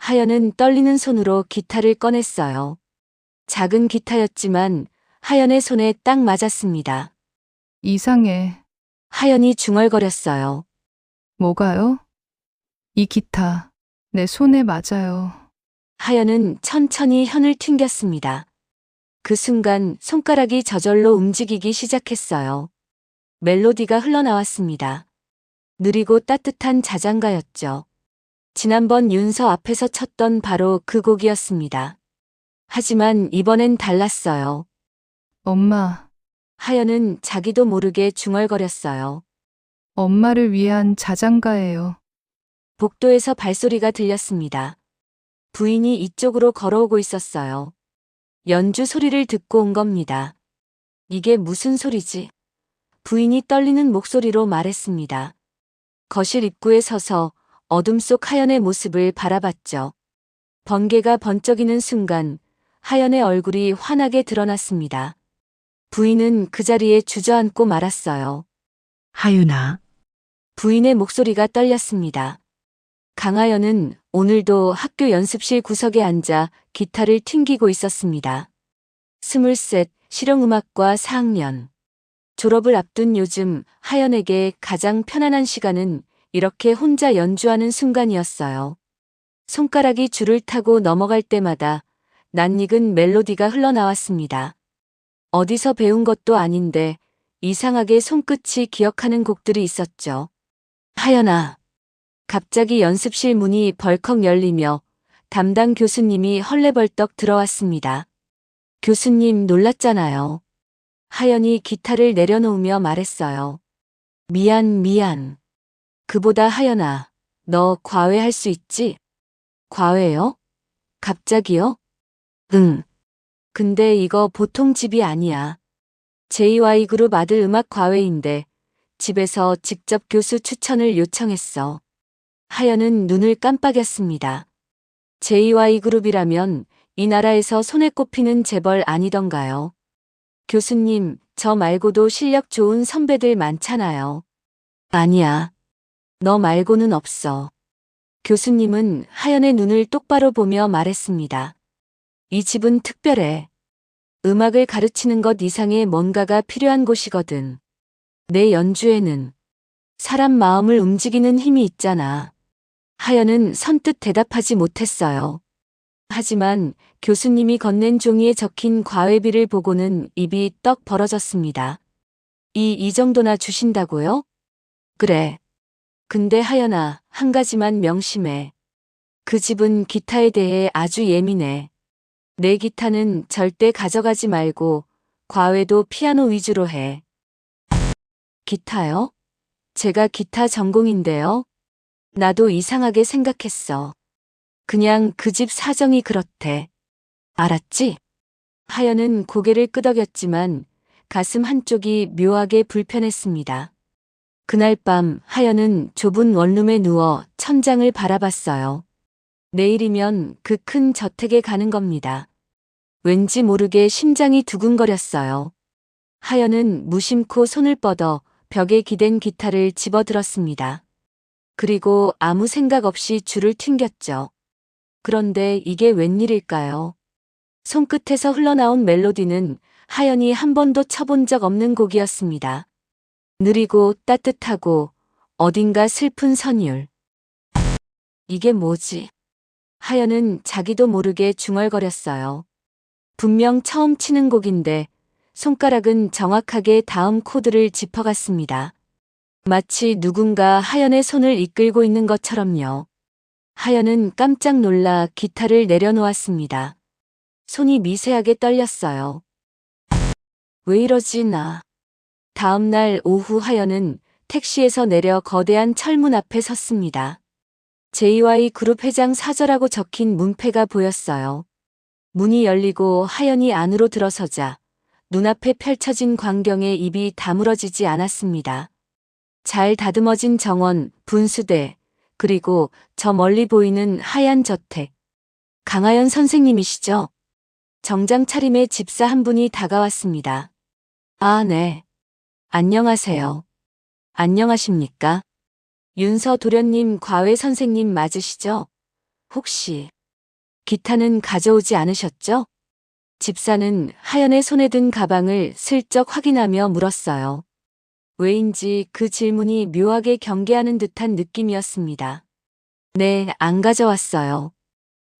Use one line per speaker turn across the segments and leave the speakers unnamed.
하연은 떨리는 손으로 기타를 꺼냈어요. 작은 기타였지만 하연의 손에 딱 맞았습니다.
이상해.
하연이 중얼거렸어요.
뭐가요? 이 기타, 내 손에 맞아요.
하연은 천천히 현을 튕겼습니다. 그 순간 손가락이 저절로 움직이기 시작했어요. 멜로디가 흘러나왔습니다. 느리고 따뜻한 자장가였죠. 지난번 윤서 앞에서 쳤던 바로 그 곡이었습니다. 하지만 이번엔 달랐어요.
엄마,
하연은 자기도 모르게 중얼거렸어요.
엄마를 위한 자장가예요.
복도에서 발소리가 들렸습니다. 부인이 이쪽으로 걸어오고 있었어요. 연주 소리를 듣고 온 겁니다. 이게 무슨 소리지? 부인이 떨리는 목소리로 말했습니다. 거실 입구에 서서 어둠 속 하연의 모습을 바라봤죠. 번개가 번쩍이는 순간 하연의 얼굴이 환하게 드러났습니다. 부인은 그 자리에 주저앉고 말았어요.
하윤아,
부인의 목소리가 떨렸습니다. 강하연은 오늘도 학교 연습실 구석에 앉아 기타를 튕기고 있었습니다. 23, 실용음악과 4학년. 졸업을 앞둔 요즘 하연에게 가장 편안한 시간은 이렇게 혼자 연주하는 순간이었어요. 손가락이 줄을 타고 넘어갈 때마다 낯익은 멜로디가 흘러나왔습니다. 어디서 배운 것도 아닌데 이상하게 손끝이 기억하는 곡들이 있었죠. 하연아. 갑자기 연습실 문이 벌컥 열리며 담당 교수님이 헐레벌떡 들어왔습니다. 교수님 놀랐잖아요. 하연이 기타를 내려놓으며 말했어요. 미안. 그보다 하연아, 너 과외할 수 있지? 과외요? 갑자기요? 응. 근데 이거 보통 집이 아니야. JY그룹 아들 음악 과외인데 집에서 직접 교수 추천을 요청했어. 하연은 눈을 깜빡였습니다. JY그룹이라면 이 나라에서 손에 꼽히는 재벌 아니던가요? 교수님, 저 말고도 실력 좋은 선배들 많잖아요. 아니야. 너 말고는 없어. 교수님은 하연의 눈을 똑바로 보며 말했습니다. 이 집은 특별해. 음악을 가르치는 것 이상의 뭔가가 필요한 곳이거든. 내 연주에는 사람 마음을 움직이는 힘이 있잖아. 하연은 선뜻 대답하지 못했어요. 하지만 교수님이 건넨 종이에 적힌 과외비를 보고는 입이 떡 벌어졌습니다. 이 정도나 주신다고요? 그래. 근데 하연아, 한 가지만 명심해. 그 집은 기타에 대해 아주 예민해. 내 기타는 절대 가져가지 말고 과외도 피아노 위주로 해. 기타요? 제가 기타 전공인데요. 나도 이상하게 생각했어. 그냥 그 집 사정이 그렇대. 알았지? 하연은 고개를 끄덕였지만 가슴 한쪽이 묘하게 불편했습니다. 그날 밤 하연은 좁은 원룸에 누워 천장을 바라봤어요. 내일이면 그 큰 저택에 가는 겁니다. 왠지 모르게 심장이 두근거렸어요. 하연은 무심코 손을 뻗어 벽에 기댄 기타를 집어들었습니다. 그리고 아무 생각 없이 줄을 튕겼죠. 그런데 이게 웬일일까요? 손끝에서 흘러나온 멜로디는 하연이 한 번도 쳐본 적 없는 곡이었습니다. 느리고 따뜻하고 어딘가 슬픈 선율. 이게 뭐지? 하연은 자기도 모르게 중얼거렸어요. 분명 처음 치는 곡인데 손가락은 정확하게 다음 코드를 짚어갔습니다. 마치 누군가 하연의 손을 이끌고 있는 것처럼요. 하연은 깜짝 놀라 기타를 내려놓았습니다. 손이 미세하게 떨렸어요. 왜 이러지 나. 다음 날 오후 하연은 택시에서 내려 거대한 철문 앞에 섰습니다. JY 그룹 회장 사저라고 적힌 문패가 보였어요. 문이 열리고 하연이 안으로 들어서자 눈앞에 펼쳐진 광경에 입이 다물어지지 않았습니다. 잘 다듬어진 정원, 분수대, 그리고 저 멀리 보이는 하얀 저택. 강하연 선생님이시죠? 정장 차림의 집사 한 분이 다가왔습니다. 아, 네. 안녕하세요. 안녕하십니까? 윤서 도련님 과외 선생님 맞으시죠? 혹시 기타는 가져오지 않으셨죠? 집사는 하연의 손에 든 가방을 슬쩍 확인하며 물었어요. 왜인지 그 질문이 묘하게 경계하는 듯한 느낌이었습니다. 네, 안 가져왔어요.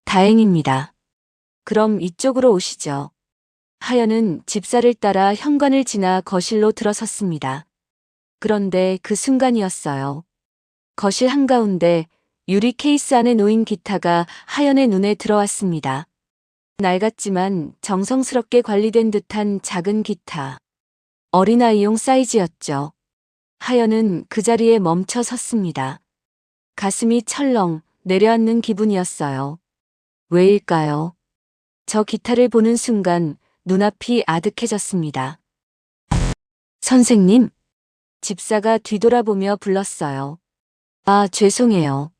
다행입니다. 그럼 이쪽으로 오시죠. 하연은 집사를 따라 현관을 지나 거실로 들어섰습니다. 그런데 그 순간이었어요. 거실 한가운데 유리 케이스 안에 놓인 기타가 하연의 눈에 들어왔습니다. 낡았지만 정성스럽게 관리된 듯한 작은 기타. 어린아이용 사이즈였죠. 하연은 그 자리에 멈춰 섰습니다. 가슴이 철렁 내려앉는 기분이었어요. 왜일까요? 저 기타를 보는 순간 눈앞이 아득해졌습니다. 선생님? 집사가 뒤돌아보며 불렀어요. 아, 죄송해요.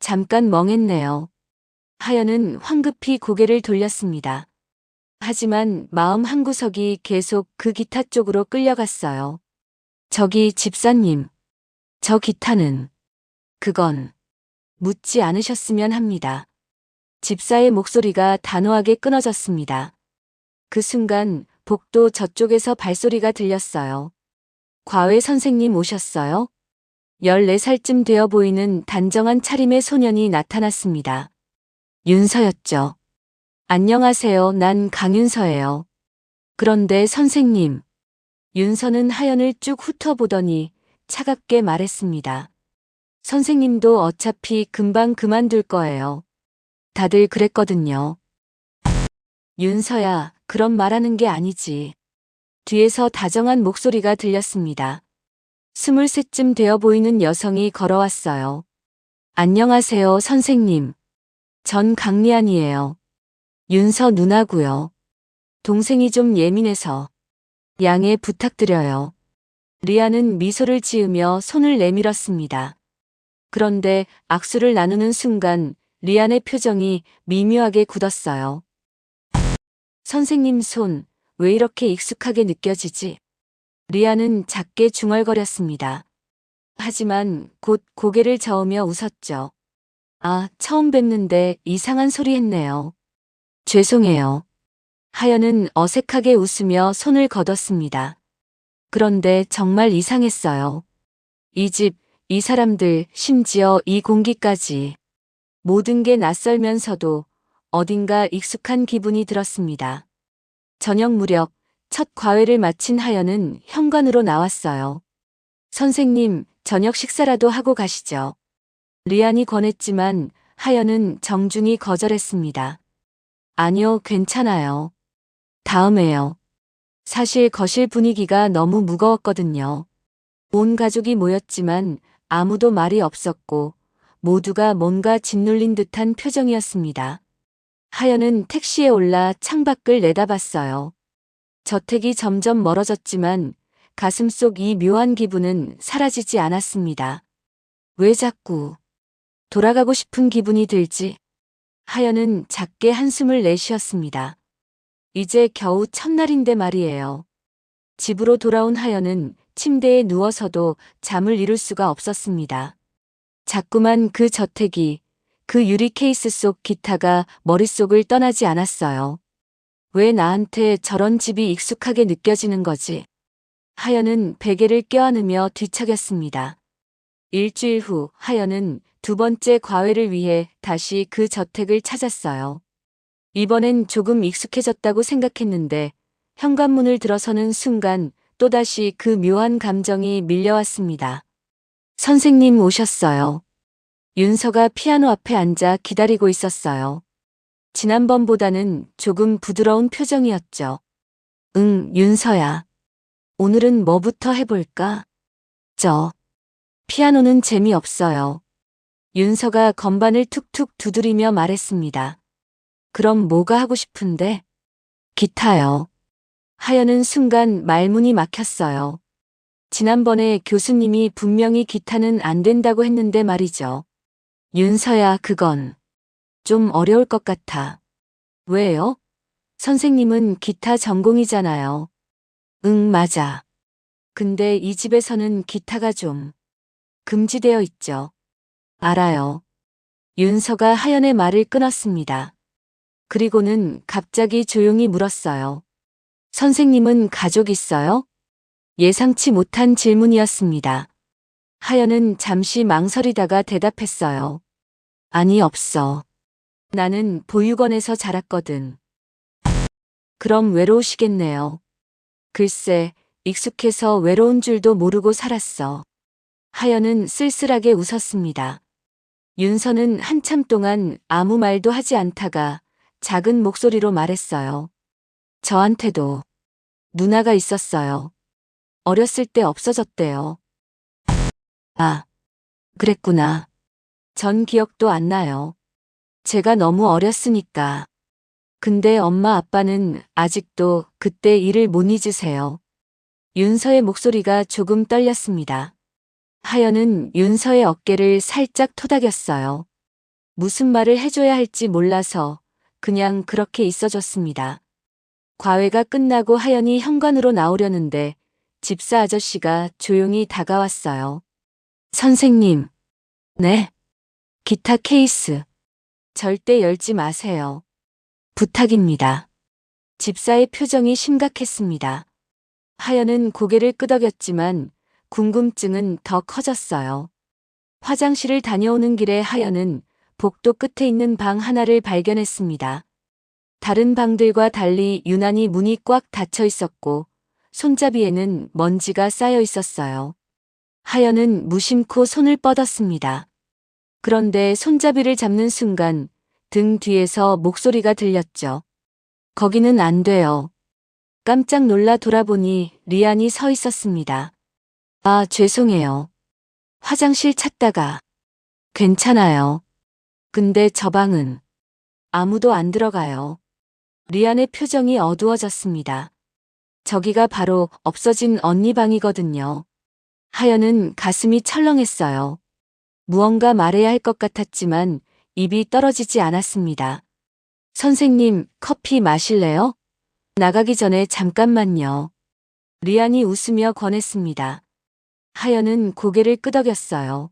잠깐 멍했네요. 하연은 황급히 고개를 돌렸습니다. 하지만 마음 한구석이 계속 그 기타 쪽으로 끌려갔어요. 저기 집사님. 저 기타는. 그건. 묻지 않으셨으면 합니다. 집사의 목소리가 단호하게 끊어졌습니다. 그 순간 복도 저쪽에서 발소리가 들렸어요. 과외 선생님 오셨어요? 14살쯤 되어 보이는 단정한 차림의 소년이 나타났습니다. 윤서였죠. 안녕하세요. 난 강윤서예요. 그런데 선생님. 윤서는 하연을 쭉 훑어보더니 차갑게 말했습니다. 선생님도 어차피 금방 그만둘 거예요. 다들 그랬거든요. 윤서야, 그런 말하는 게 아니지. 뒤에서 다정한 목소리가 들렸습니다. 23쯤 되어 보이는 여성이 걸어왔어요. 안녕하세요, 선생님. 전 강리안이에요. 윤서 누나고요. 동생이 좀 예민해서 양해 부탁드려요. 리아는 미소를 지으며 손을 내밀었습니다. 그런데 악수를 나누는 순간 리안의 표정이 미묘하게 굳었어요. 선생님 손, 왜 이렇게 익숙하게 느껴지지? 리아는 작게 중얼거렸습니다. 하지만 곧 고개를 저으며 웃었죠. 아, 처음 뵙는데 이상한 소리 했네요. 죄송해요. 하연은 어색하게 웃으며 손을 걷었습니다. 그런데 정말 이상했어요. 이 집, 이 사람들, 심지어 이 공기까지. 모든 게 낯설면서도 어딘가 익숙한 기분이 들었습니다. 저녁 무렵 첫 과외를 마친 하연은 현관으로 나왔어요. 선생님, 저녁 식사라도 하고 가시죠. 리안이 권했지만 하연은 정중히 거절했습니다. 아니요, 괜찮아요. 다음에요. 사실 거실 분위기가 너무 무거웠거든요. 온 가족이 모였지만 아무도 말이 없었고 모두가 뭔가 짓눌린 듯한 표정이었습니다. 하연은 택시에 올라 창밖을 내다봤어요. 저택이 점점 멀어졌지만 가슴속 이 묘한 기분은 사라지지 않았습니다. 왜 자꾸 돌아가고 싶은 기분이 들지? 하연은 작게 한숨을 내쉬었습니다. 이제 겨우 첫날인데 말이에요. 집으로 돌아온 하연은 침대에 누워서도 잠을 이룰 수가 없었습니다. 자꾸만 그 저택이, 그 유리 케이스 속 기타가 머릿속을 떠나지 않았어요. 왜 나한테 저런 집이 익숙하게 느껴지는 거지? 하연은 베개를 껴안으며 뒤척였습니다. 일주일 후 하연은 두 번째 과외를 위해 다시 그 저택을 찾았어요. 이번엔 조금 익숙해졌다고 생각했는데 현관문을 들어서는 순간 또다시 그 묘한 감정이 밀려왔습니다. 선생님 오셨어요. 윤서가 피아노 앞에 앉아 기다리고 있었어요. 지난번보다는 조금 부드러운 표정이었죠. 응, 윤서야. 오늘은 뭐부터 해볼까? 피아노는 재미없어요. 윤서가 건반을 툭툭 두드리며 말했습니다. 그럼 뭐가 하고 싶은데? 기타요. 하연은 순간 말문이 막혔어요. 지난번에 교수님이 분명히 기타는 안 된다고 했는데 말이죠. 윤서야, 그건 좀 어려울 것 같아. 왜요? 선생님은 기타 전공이잖아요. 응, 맞아. 근데 이 집에서는 기타가 좀 금지되어 있죠. 알아요. 윤서가 하연의 말을 끊었습니다. 그리고는 갑자기 조용히 물었어요. 선생님은 가족 있어요? 예상치 못한 질문이었습니다. 하연은 잠시 망설이다가 대답했어요. 아니, 없어. 나는 보육원에서 자랐거든. 그럼 외로우시겠네요. 글쎄, 익숙해서 외로운 줄도 모르고 살았어. 하연은 쓸쓸하게 웃었습니다. 윤서는 한참 동안 아무 말도 하지 않다가 작은 목소리로 말했어요. 저한테도 누나가 있었어요. 어렸을 때 없어졌대요. 아, 그랬구나. 전 기억도 안 나요. 제가 너무 어렸으니까. 근데 엄마 아빠는 아직도 그때 일을 못 잊으세요. 윤서의 목소리가 조금 떨렸습니다. 하연은 윤서의 어깨를 살짝 토닥였어요. 무슨 말을 해줘야 할지 몰라서 그냥 그렇게 있어줬습니다. 과외가 끝나고 하연이 현관으로 나오려는데 집사 아저씨가 조용히 다가왔어요. 선생님. 네. 기타 케이스. 절대 열지 마세요. 부탁입니다. 집사의 표정이 심각했습니다. 하연은 고개를 끄덕였지만 궁금증은 더 커졌어요. 화장실을 다녀오는 길에 하연은 복도 끝에 있는 방 하나를 발견했습니다. 다른 방들과 달리 유난히 문이 꽉 닫혀 있었고 손잡이에는 먼지가 쌓여 있었어요. 하연은 무심코 손을 뻗었습니다. 그런데 손잡이를 잡는 순간 등 뒤에서 목소리가 들렸죠. 거기는 안 돼요. 깜짝 놀라 돌아보니 리안이 서 있었습니다. 아, 죄송해요. 화장실 찾다가. 괜찮아요. 근데 저 방은 아무도 안 들어가요. 리안의 표정이 어두워졌습니다. 저기가 바로 없어진 언니 방이거든요. 하연은 가슴이 철렁했어요. 무언가 말해야 할 것 같았지만 입이 떨어지지 않았습니다. 선생님, 커피 마실래요? 나가기 전에 잠깐만요. 리안이 웃으며 권했습니다. 하연은 고개를 끄덕였어요.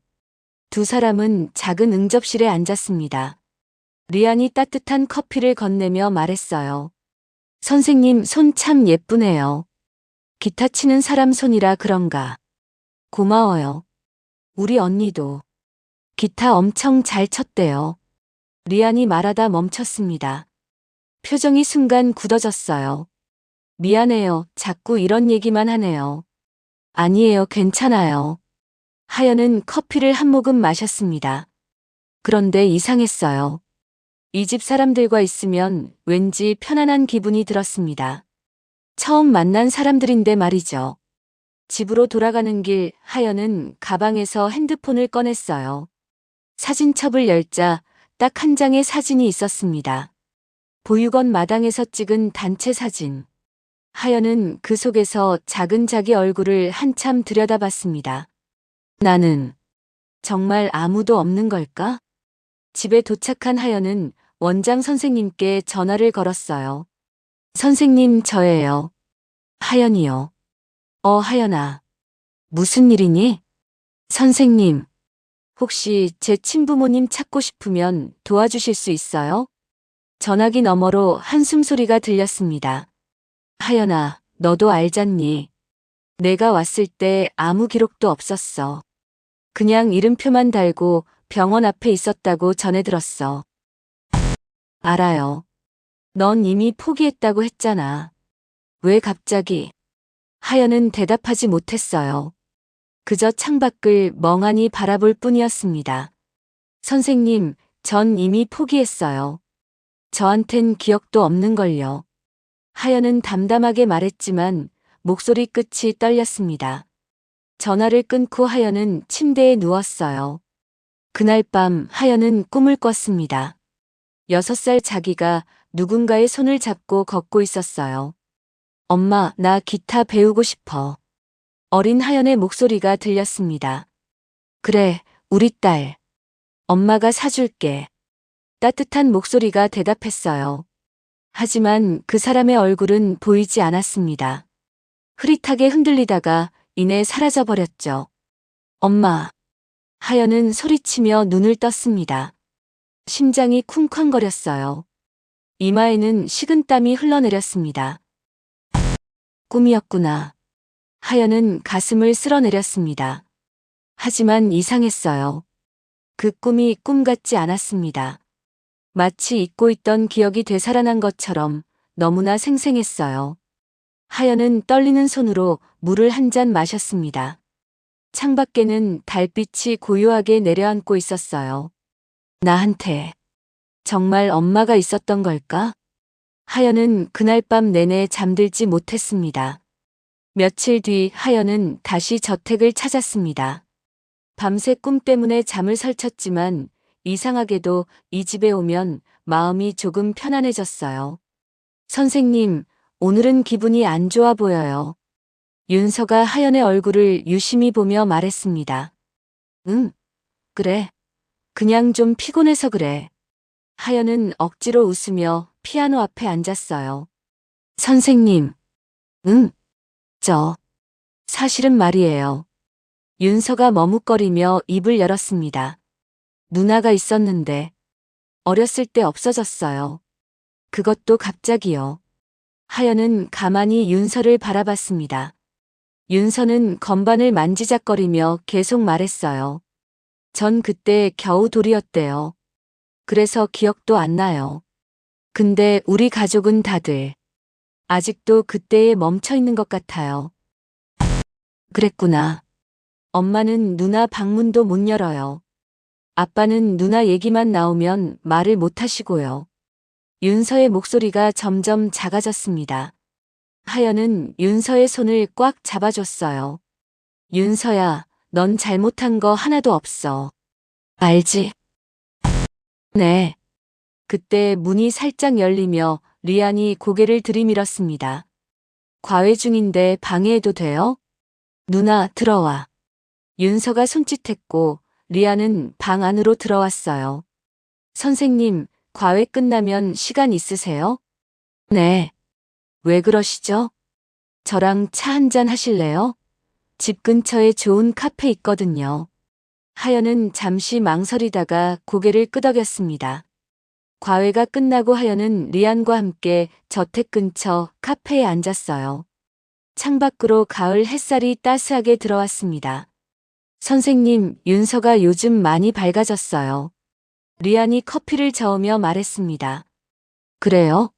두 사람은 작은 응접실에 앉았습니다. 리안이 따뜻한 커피를 건네며 말했어요. 선생님 손 참 예쁘네요. 기타 치는 사람 손이라 그런가. 고마워요. 우리 언니도 기타 엄청 잘 쳤대요. 리안이 말하다 멈췄습니다. 표정이 순간 굳어졌어요. 미안해요. 자꾸 이런 얘기만 하네요. 아니에요. 괜찮아요. 하연은 커피를 한 모금 마셨습니다. 그런데 이상했어요. 이 집 사람들과 있으면 왠지 편안한 기분이 들었습니다. 처음 만난 사람들인데 말이죠. 집으로 돌아가는 길 하연은 가방에서 핸드폰을 꺼냈어요. 사진첩을 열자 딱 한 장의 사진이 있었습니다. 보육원 마당에서 찍은 단체 사진. 하연은 그 속에서 작은 자기 얼굴을 한참 들여다봤습니다. 나는 정말 아무도 없는 걸까? 집에 도착한 하연은 원장 선생님께 전화를 걸었어요. 선생님, 저예요. 하연이요. 하연아. 무슨 일이니? 선생님, 혹시 제 친부모님 찾고 싶으면 도와주실 수 있어요? 전화기 너머로 한숨 소리가 들렸습니다. 하연아, 너도 알잖니. 내가 왔을 때 아무 기록도 없었어. 그냥 이름표만 달고 병원 앞에 있었다고 전해 들었어. 알아요. 넌 이미 포기했다고 했잖아. 왜 갑자기? 하연은 대답하지 못했어요. 그저 창밖을 멍하니 바라볼 뿐이었습니다. 선생님, 전 이미 포기했어요. 저한텐 기억도 없는걸요. 하연은 담담하게 말했지만 목소리 끝이 떨렸습니다. 전화를 끊고 하연은 침대에 누웠어요. 그날 밤 하연은 꿈을 꿨습니다. 6살 자기가 누군가의 손을 잡고 걷고 있었어요. 엄마, 나 기타 배우고 싶어. 어린 하연의 목소리가 들렸습니다. 그래, 우리 딸. 엄마가 사줄게. 따뜻한 목소리가 대답했어요. 하지만 그 사람의 얼굴은 보이지 않았습니다. 흐릿하게 흔들리다가 이내 사라져버렸죠. 엄마. 하연은 소리치며 눈을 떴습니다. 심장이 쿵쾅거렸어요. 이마에는 식은땀이 흘러내렸습니다. 꿈이었구나. 하연은 가슴을 쓸어내렸습니다. 하지만 이상했어요. 그 꿈이 꿈 같지 않았습니다. 마치 잊고 있던 기억이 되살아난 것처럼 너무나 생생했어요. 하연은 떨리는 손으로 물을 한 잔 마셨습니다. 창밖에는 달빛이 고요하게 내려앉고 있었어요. 나한테 정말 엄마가 있었던 걸까? 하연은 그날 밤 내내 잠들지 못했습니다. 며칠 뒤 하연은 다시 저택을 찾았습니다. 밤새 꿈 때문에 잠을 설쳤지만 이상하게도 이 집에 오면 마음이 조금 편안해졌어요. 선생님, 오늘은 기분이 안 좋아 보여요. 윤서가 하연의 얼굴을 유심히 보며 말했습니다. 응, 그래. 그냥 좀 피곤해서 그래. 하연은 억지로 웃으며 피아노 앞에 앉았어요. 선생님, 응, 사실은 말이에요. 윤서가 머뭇거리며 입을 열었습니다. 누나가 있었는데 어렸을 때 없어졌어요. 그것도 갑자기요. 하연은 가만히 윤서를 바라봤습니다. 윤서는 건반을 만지작거리며 계속 말했어요. 전 그때 겨우 돌이었대요. 그래서 기억도 안 나요. 근데 우리 가족은 다들 아직도 그때에 멈춰 있는 것 같아요. 그랬구나. 엄마는 누나 방문도 못 열어요. 아빠는 누나 얘기만 나오면 말을 못 하시고요. 윤서의 목소리가 점점 작아졌습니다. 하연은 윤서의 손을 꽉 잡아줬어요. 윤서야, 넌 잘못한 거 하나도 없어. 알지? 네. 그때 문이 살짝 열리며 리안이 고개를 들이밀었습니다. 과외 중인데 방해해도 돼요? 누나, 들어와. 윤서가 손짓했고 리안은 방 안으로 들어왔어요. 선생님, 과외 끝나면 시간 있으세요? 네. 왜 그러시죠? 저랑 차 한잔 하실래요? 집 근처에 좋은 카페 있거든요. 하연은 잠시 망설이다가 고개를 끄덕였습니다. 과외가 끝나고 하연은 리안과 함께 저택 근처 카페에 앉았어요. 창밖으로 가을 햇살이 따스하게 들어왔습니다. 선생님, 윤서가 요즘 많이 밝아졌어요. 리안이 커피를 저으며 말했습니다. 그래요?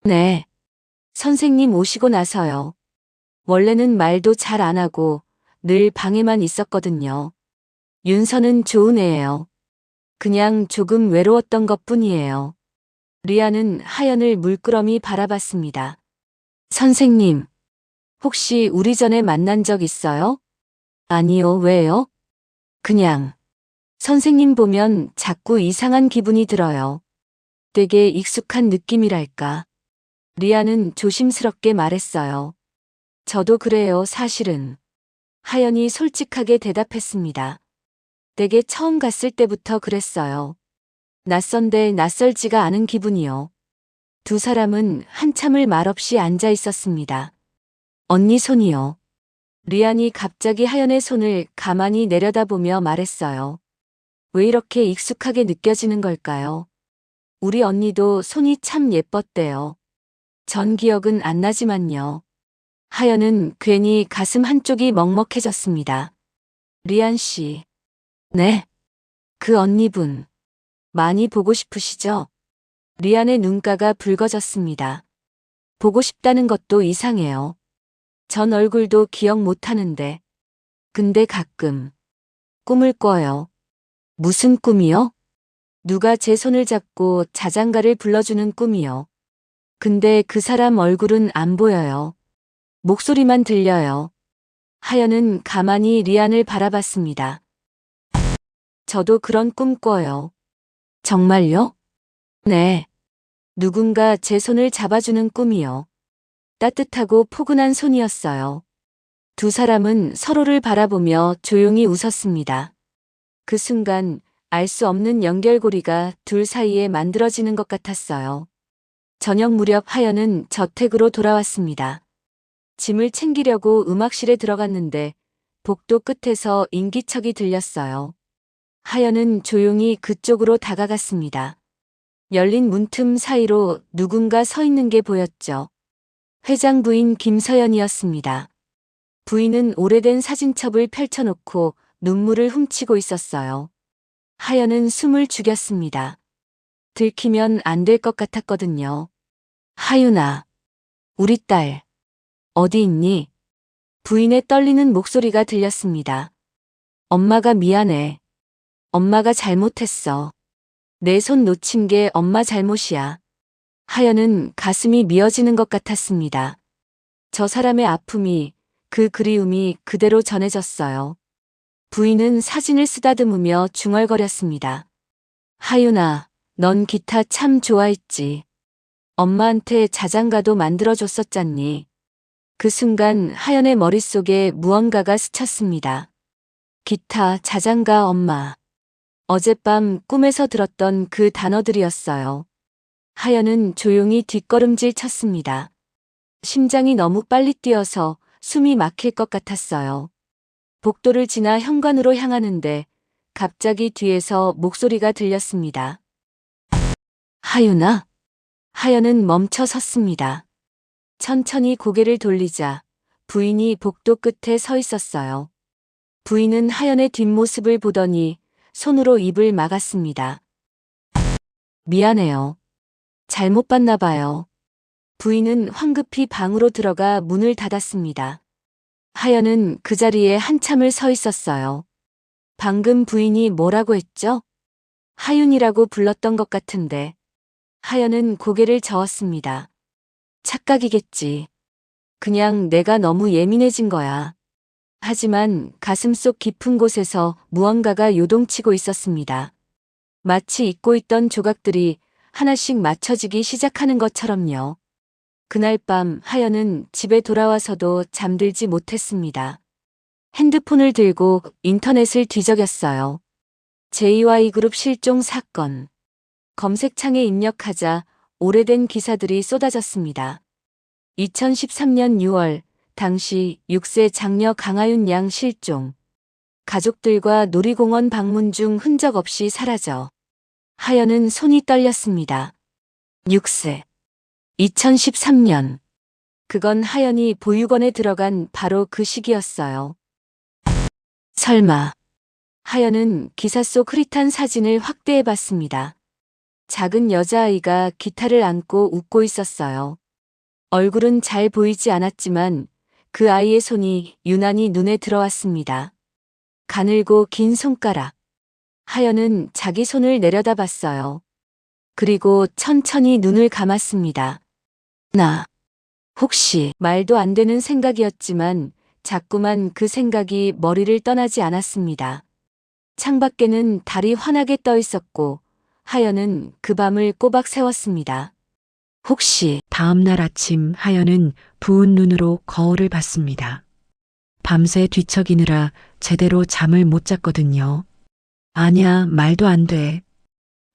네. 선생님 오시고 나서요. 원래는 말도 잘 안 하고 늘 방에만 있었거든요. 윤서는 좋은 애예요. 그냥 조금 외로웠던 것뿐이에요. 리아는 하연을 물끄러미 바라봤습니다. 선생님, 혹시 우리 전에 만난 적 있어요? 아니요, 왜요? 그냥 선생님 보면 자꾸 이상한 기분이 들어요. 되게 익숙한 느낌이랄까. 리아는 조심스럽게 말했어요. 저도 그래요, 사실은. 하연이 솔직하게 대답했습니다. 댁에 처음 갔을 때부터 그랬어요. 낯선데 낯설지가 않은 기분이요. 두 사람은 한참을 말없이 앉아 있었습니다. 언니 손이요. 리안이 갑자기 하연의 손을 가만히 내려다보며 말했어요. 왜 이렇게 익숙하게 느껴지는 걸까요? 우리 언니도 손이 참 예뻤대요. 전 기억은 안 나지만요. 하연은 괜히 가슴 한쪽이 먹먹해졌습니다. 리안 씨. 네. 그 언니분. 많이 보고 싶으시죠? 리안의 눈가가 붉어졌습니다. 보고 싶다는 것도 이상해요. 전 얼굴도 기억 못하는데. 근데 가끔 꿈을 꿔요. 무슨 꿈이요? 누가 제 손을 잡고 자장가를 불러주는 꿈이요. 근데 그 사람 얼굴은 안 보여요. 목소리만 들려요. 하연은 가만히 리안을 바라봤습니다. 저도 그런 꿈 꿔요. 정말요? 네. 누군가 제 손을 잡아주는 꿈이요. 따뜻하고 포근한 손이었어요. 두 사람은 서로를 바라보며 조용히 웃었습니다. 그 순간 알 수 없는 연결고리가 둘 사이에 만들어지는 것 같았어요. 저녁 무렵 하연은 저택으로 돌아왔습니다. 짐을 챙기려고 음악실에 들어갔는데 복도 끝에서 인기척이 들렸어요. 하연은 조용히 그쪽으로 다가갔습니다. 열린 문틈 사이로 누군가 서 있는 게 보였죠. 회장 부인 김서연이었습니다. 부인은 오래된 사진첩을 펼쳐놓고 눈물을 훔치고 있었어요. 하연은 숨을 죽였습니다. 들키면 안 될 것 같았거든요. 하윤아, 우리 딸, 어디 있니? 부인의 떨리는 목소리가 들렸습니다. 엄마가 미안해. 엄마가 잘못했어. 내 손 놓친 게 엄마 잘못이야. 하연은 가슴이 미어지는 것 같았습니다. 저 사람의 아픔이, 그 그리움이 그대로 전해졌어요. 부인은 사진을 쓰다듬으며 중얼거렸습니다. 하윤아, 넌 기타 참 좋아했지. 엄마한테 자장가도 만들어줬었잖니. 그 순간 하연의 머릿속에 무언가가 스쳤습니다. 기타, 자장가, 엄마. 어젯밤 꿈에서 들었던 그 단어들이었어요. 하연은 조용히 뒷걸음질 쳤습니다. 심장이 너무 빨리 뛰어서 숨이 막힐 것 같았어요. 복도를 지나 현관으로 향하는데 갑자기 뒤에서 목소리가 들렸습니다. 하윤아? 하연은 멈춰 섰습니다. 천천히 고개를 돌리자 부인이 복도 끝에 서 있었어요. 부인은 하연의 뒷모습을 보더니 손으로 입을 막았습니다. 미안해요. 잘못 봤나 봐요. 부인은 황급히 방으로 들어가 문을 닫았습니다. 하연은 그 자리에 한참을 서 있었어요. 방금 부인이 뭐라고 했죠? 하윤이라고 불렀던 것 같은데. 하연은 고개를 저었습니다. 착각이겠지. 그냥 내가 너무 예민해진 거야. 하지만 가슴속 깊은 곳에서 무언가가 요동치고 있었습니다. 마치 잊고 있던 조각들이 하나씩 맞춰지기 시작하는 것처럼요. 그날 밤 하연은 집에 돌아와서도 잠들지 못했습니다. 핸드폰을 들고 인터넷을 뒤적였어요. JY그룹 실종 사건. 검색창에 입력하자 오래된 기사들이 쏟아졌습니다. 2013년 6월, 당시 6세 장녀 강하윤 양 실종. 가족들과 놀이공원 방문 중 흔적 없이 사라져. 하연은 손이 떨렸습니다. 6세. 2013년. 그건 하연이 보육원에 들어간 바로 그 시기였어요. 설마. 하연은 기사 속 흐릿한 사진을 확대해 봤습니다. 작은 여자아이가 기타를 안고 웃고 있었어요. 얼굴은 잘 보이지 않았지만 그 아이의 손이 유난히 눈에 들어왔습니다. 가늘고 긴 손가락. 하연은 자기 손을 내려다봤어요. 그리고 천천히 눈을 감았습니다. 나, 혹시 말도 안 되는 생각이었지만 자꾸만 그 생각이 머리를 떠나지 않았습니다. 창밖에는 달이 환하게 떠 있었고 하연은 그 밤을 꼬박 세웠습니다. 혹시
다음 날 아침 하연은 부은 눈으로 거울을 봤습니다. 밤새 뒤척이느라 제대로 잠을 못 잤거든요. 아니야, 말도 안 돼.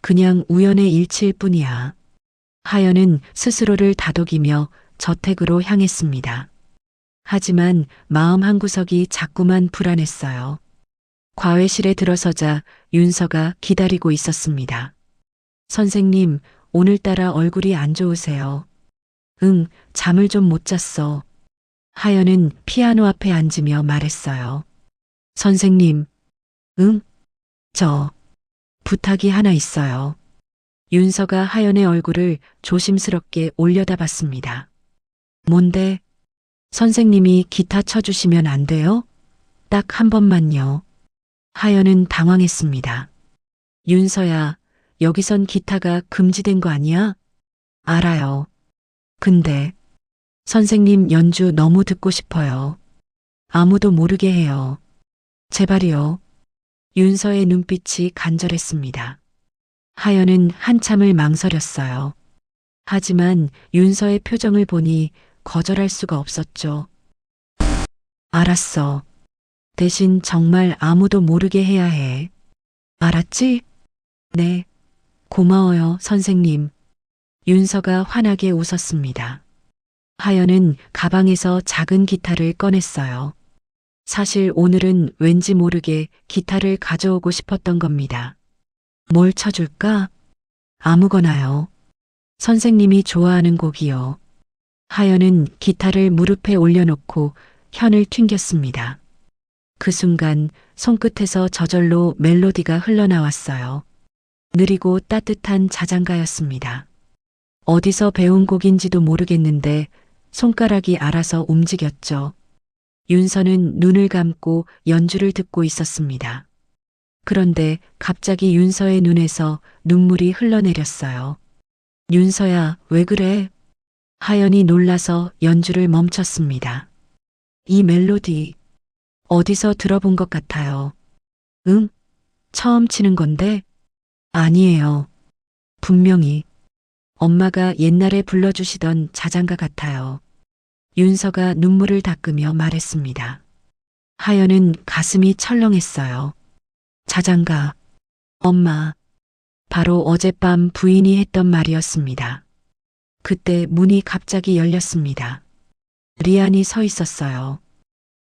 그냥 우연의 일치일 뿐이야. 하연은 스스로를 다독이며 저택으로 향했습니다. 하지만 마음 한구석이 자꾸만 불안했어요. 과외실에 들어서자 윤서가 기다리고 있었습니다. 선생님, 오늘따라 얼굴이 안 좋으세요. 응, 잠을 좀 못 잤어. 하연은 피아노 앞에 앉으며 말했어요. 선생님, 응? 부탁이 하나 있어요. 윤서가 하연의 얼굴을 조심스럽게 올려다봤습니다. 뭔데? 선생님이 기타 쳐주시면 안 돼요? 딱 한 번만요. 하연은 당황했습니다. 윤서야, 여기선 기타가 금지된 거 아니야? 알아요. 근데 선생님 연주 너무 듣고 싶어요. 아무도 모르게 해요. 제발이요. 윤서의 눈빛이 간절했습니다. 하연은 한참을 망설였어요. 하지만 윤서의 표정을 보니 거절할 수가 없었죠. 알았어. 대신 정말 아무도 모르게 해야 해. 알았지? 네. 고마워요, 선생님. 윤서가 환하게 웃었습니다. 하연은 가방에서 작은 기타를 꺼냈어요. 사실 오늘은 왠지 모르게 기타를 가져오고 싶었던 겁니다. 뭘 쳐줄까? 아무거나요. 선생님이 좋아하는 곡이요. 하연은 기타를 무릎에 올려놓고 현을 튕겼습니다. 그 순간 손끝에서 저절로 멜로디가 흘러나왔어요. 느리고 따뜻한 자장가였습니다. 어디서 배운 곡인지도 모르겠는데 손가락이 알아서 움직였죠. 윤서는 눈을 감고 연주를 듣고 있었습니다. 그런데 갑자기 윤서의 눈에서 눈물이 흘러내렸어요. 윤서야, 왜 그래? 하연이 놀라서 연주를 멈췄습니다. 이 멜로디, 어디서 들어본 것 같아요. 응? 처음 치는 건데? 아니에요. 분명히 엄마가 옛날에 불러주시던 자장가 같아요. 윤서가 눈물을 닦으며 말했습니다. 하연은 가슴이 철렁했어요. 자장가, 엄마, 바로 어젯밤 부인이 했던 말이었습니다. 그때 문이 갑자기 열렸습니다. 리안이 서 있었어요.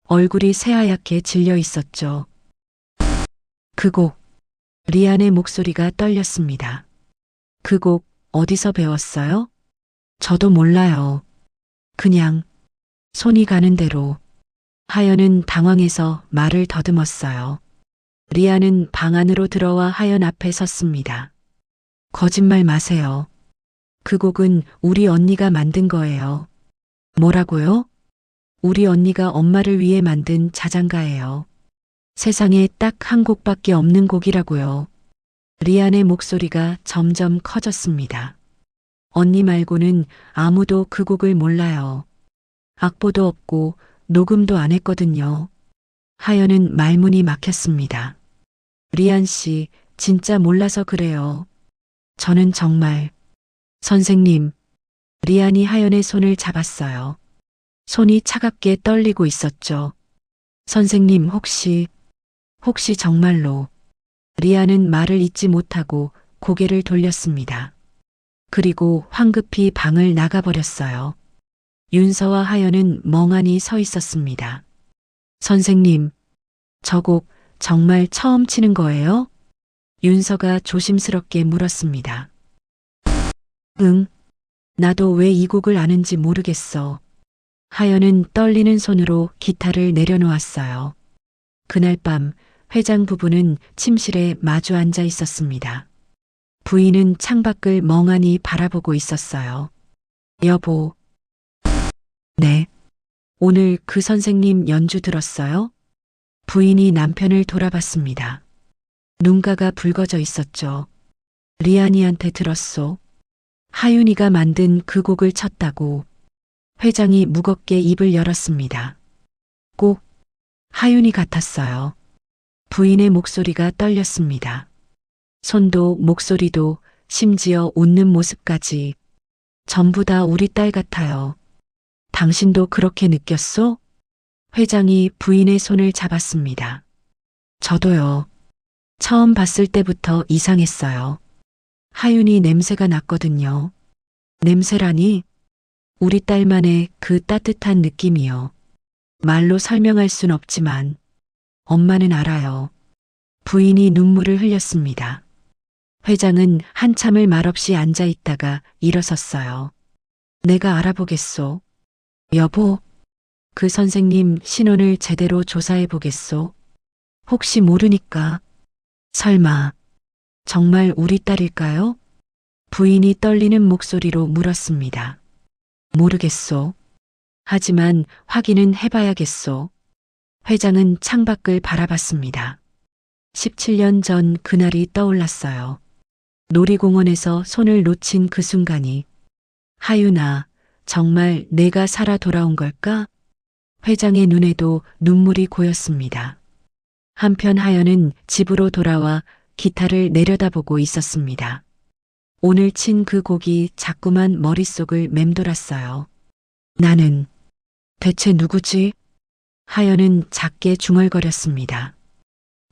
얼굴이 새하얗게 질려 있었죠. 그 곡, 리안의 목소리가 떨렸습니다. 그 곡 어디서 배웠어요? 저도 몰라요. 그냥 손이 가는 대로. 하연은 당황해서 말을 더듬었어요. 리안은 방 안으로 들어와 하연 앞에 섰습니다. 거짓말 마세요. 그 곡은 우리 언니가 만든 거예요. 뭐라고요? 우리 언니가 엄마를 위해 만든 자장가예요. 세상에 딱 한 곡밖에 없는 곡이라고요. 리안의 목소리가 점점 커졌습니다. 언니 말고는 아무도 그 곡을 몰라요. 악보도 없고 녹음도 안 했거든요. 하연은 말문이 막혔습니다. 리안 씨, 진짜 몰라서 그래요. 저는 정말. 선생님, 리안이 하연의 손을 잡았어요. 손이 차갑게 떨리고 있었죠. 선생님, 혹시 정말로. 리안은 말을 잇지 못하고 고개를 돌렸습니다. 그리고 황급히 방을 나가버렸어요. 윤서와 하연은 멍하니 서 있었습니다. 선생님, 저 곡 정말 처음 치는 거예요? 윤서가 조심스럽게 물었습니다. 응, 나도 왜 이 곡을 아는지 모르겠어. 하연은 떨리는 손으로 기타를 내려놓았어요. 그날 밤 회장 부부는 침실에 마주 앉아 있었습니다. 부인은 창밖을 멍하니 바라보고 있었어요. 여보. 네. 오늘 그 선생님 연주 들었어요? 부인이 남편을 돌아봤습니다. 눈가가 붉어져 있었죠. 리안이한테 들었소. 하윤이가 만든 그 곡을 쳤다고. 회장이 무겁게 입을 열었습니다. 꼭 하윤이 같았어요. 부인의 목소리가 떨렸습니다. 손도 목소리도 심지어 웃는 모습까지 전부 다 우리 딸 같아요. 당신도 그렇게 느꼈소? 회장이 부인의 손을 잡았습니다. 저도요. 처음 봤을 때부터 이상했어요. 하윤이 냄새가 났거든요. 냄새라니? 우리 딸만의 그 따뜻한 느낌이요. 말로 설명할 순 없지만 엄마는 알아요. 부인이 눈물을 흘렸습니다. 회장은 한참을 말없이 앉아 있다가 일어섰어요. 내가 알아보겠소. 여보, 그 선생님 신원을 제대로 조사해 보겠소. 혹시 모르니까. 설마 정말 우리 딸일까요? 부인이 떨리는 목소리로 물었습니다. 모르겠소. 하지만 확인은 해봐야겠소. 회장은 창밖을 바라봤습니다. 17년 전 그날이 떠올랐어요. 놀이공원에서 손을 놓친 그 순간이. 하윤아, 정말 내가 살아 돌아온 걸까? 회장의 눈에도 눈물이 고였습니다. 한편 하연은 집으로 돌아와 기타를 내려다보고 있었습니다. 오늘 친 그 곡이 자꾸만 머릿속을 맴돌았어요. 나는 대체 누구지? 하연은 작게 중얼거렸습니다.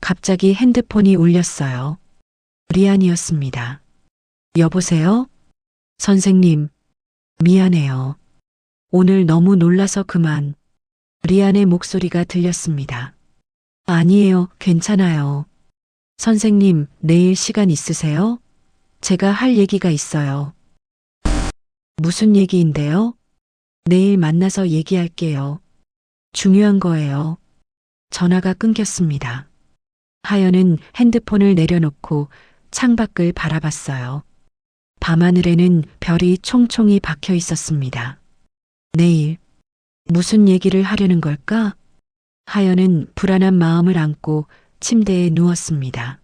갑자기 핸드폰이 울렸어요. 리안이었습니다. 여보세요? 선생님, 미안해요. 오늘 너무 놀라서 그만. 리안의 목소리가 들렸습니다. 아니에요, 괜찮아요. 선생님, 내일 시간 있으세요? 제가 할 얘기가 있어요. 무슨 얘기인데요? 내일 만나서 얘기할게요. 중요한 거예요. 전화가 끊겼습니다. 하연은 핸드폰을 내려놓고 창밖을 바라봤어요. 밤하늘에는 별이 총총히 박혀 있었습니다. 내일 무슨 얘기를 하려는 걸까? 하연은 불안한 마음을 안고 침대에 누웠습니다.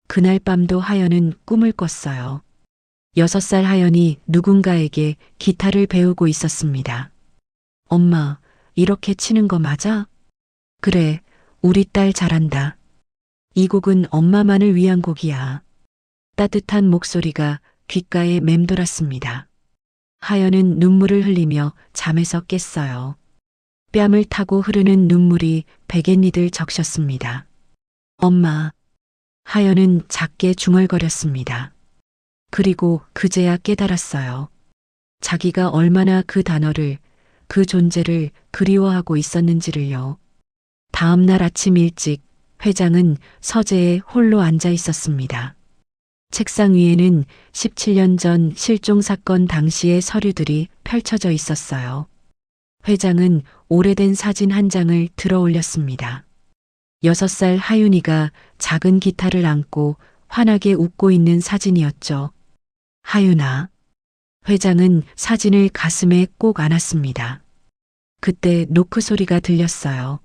그날 밤도 하연은 꿈을 꿨어요. 6살 하연이 누군가에게 기타를 배우고 있었습니다. 엄마, 이렇게 치는 거 맞아? 그래, 우리 딸 잘한다. 이 곡은 엄마만을 위한 곡이야. 따뜻한 목소리가 귓가에 맴돌았습니다. 하연은 눈물을 흘리며 잠에서 깼어요. 뺨을 타고 흐르는 눈물이 베갯니들 적셨습니다. 엄마. 하연은 작게 중얼거렸습니다. 그리고 그제야 깨달았어요. 자기가 얼마나 그 단어를, 그 존재를 그리워하고 있었는지를요. 다음 날 아침 일찍 회장은 서재에 홀로 앉아 있었습니다. 책상 위에는 17년 전 실종 사건 당시의 서류들이 펼쳐져 있었어요. 회장은 오래된 사진 한 장을 들어 올렸습니다. 6살 하윤이가 작은 기타를 안고 환하게 웃고 있는 사진이었죠. 하윤아. 회장은 사진을 가슴에 꼭 안았습니다. 그때 노크 소리가 들렸어요.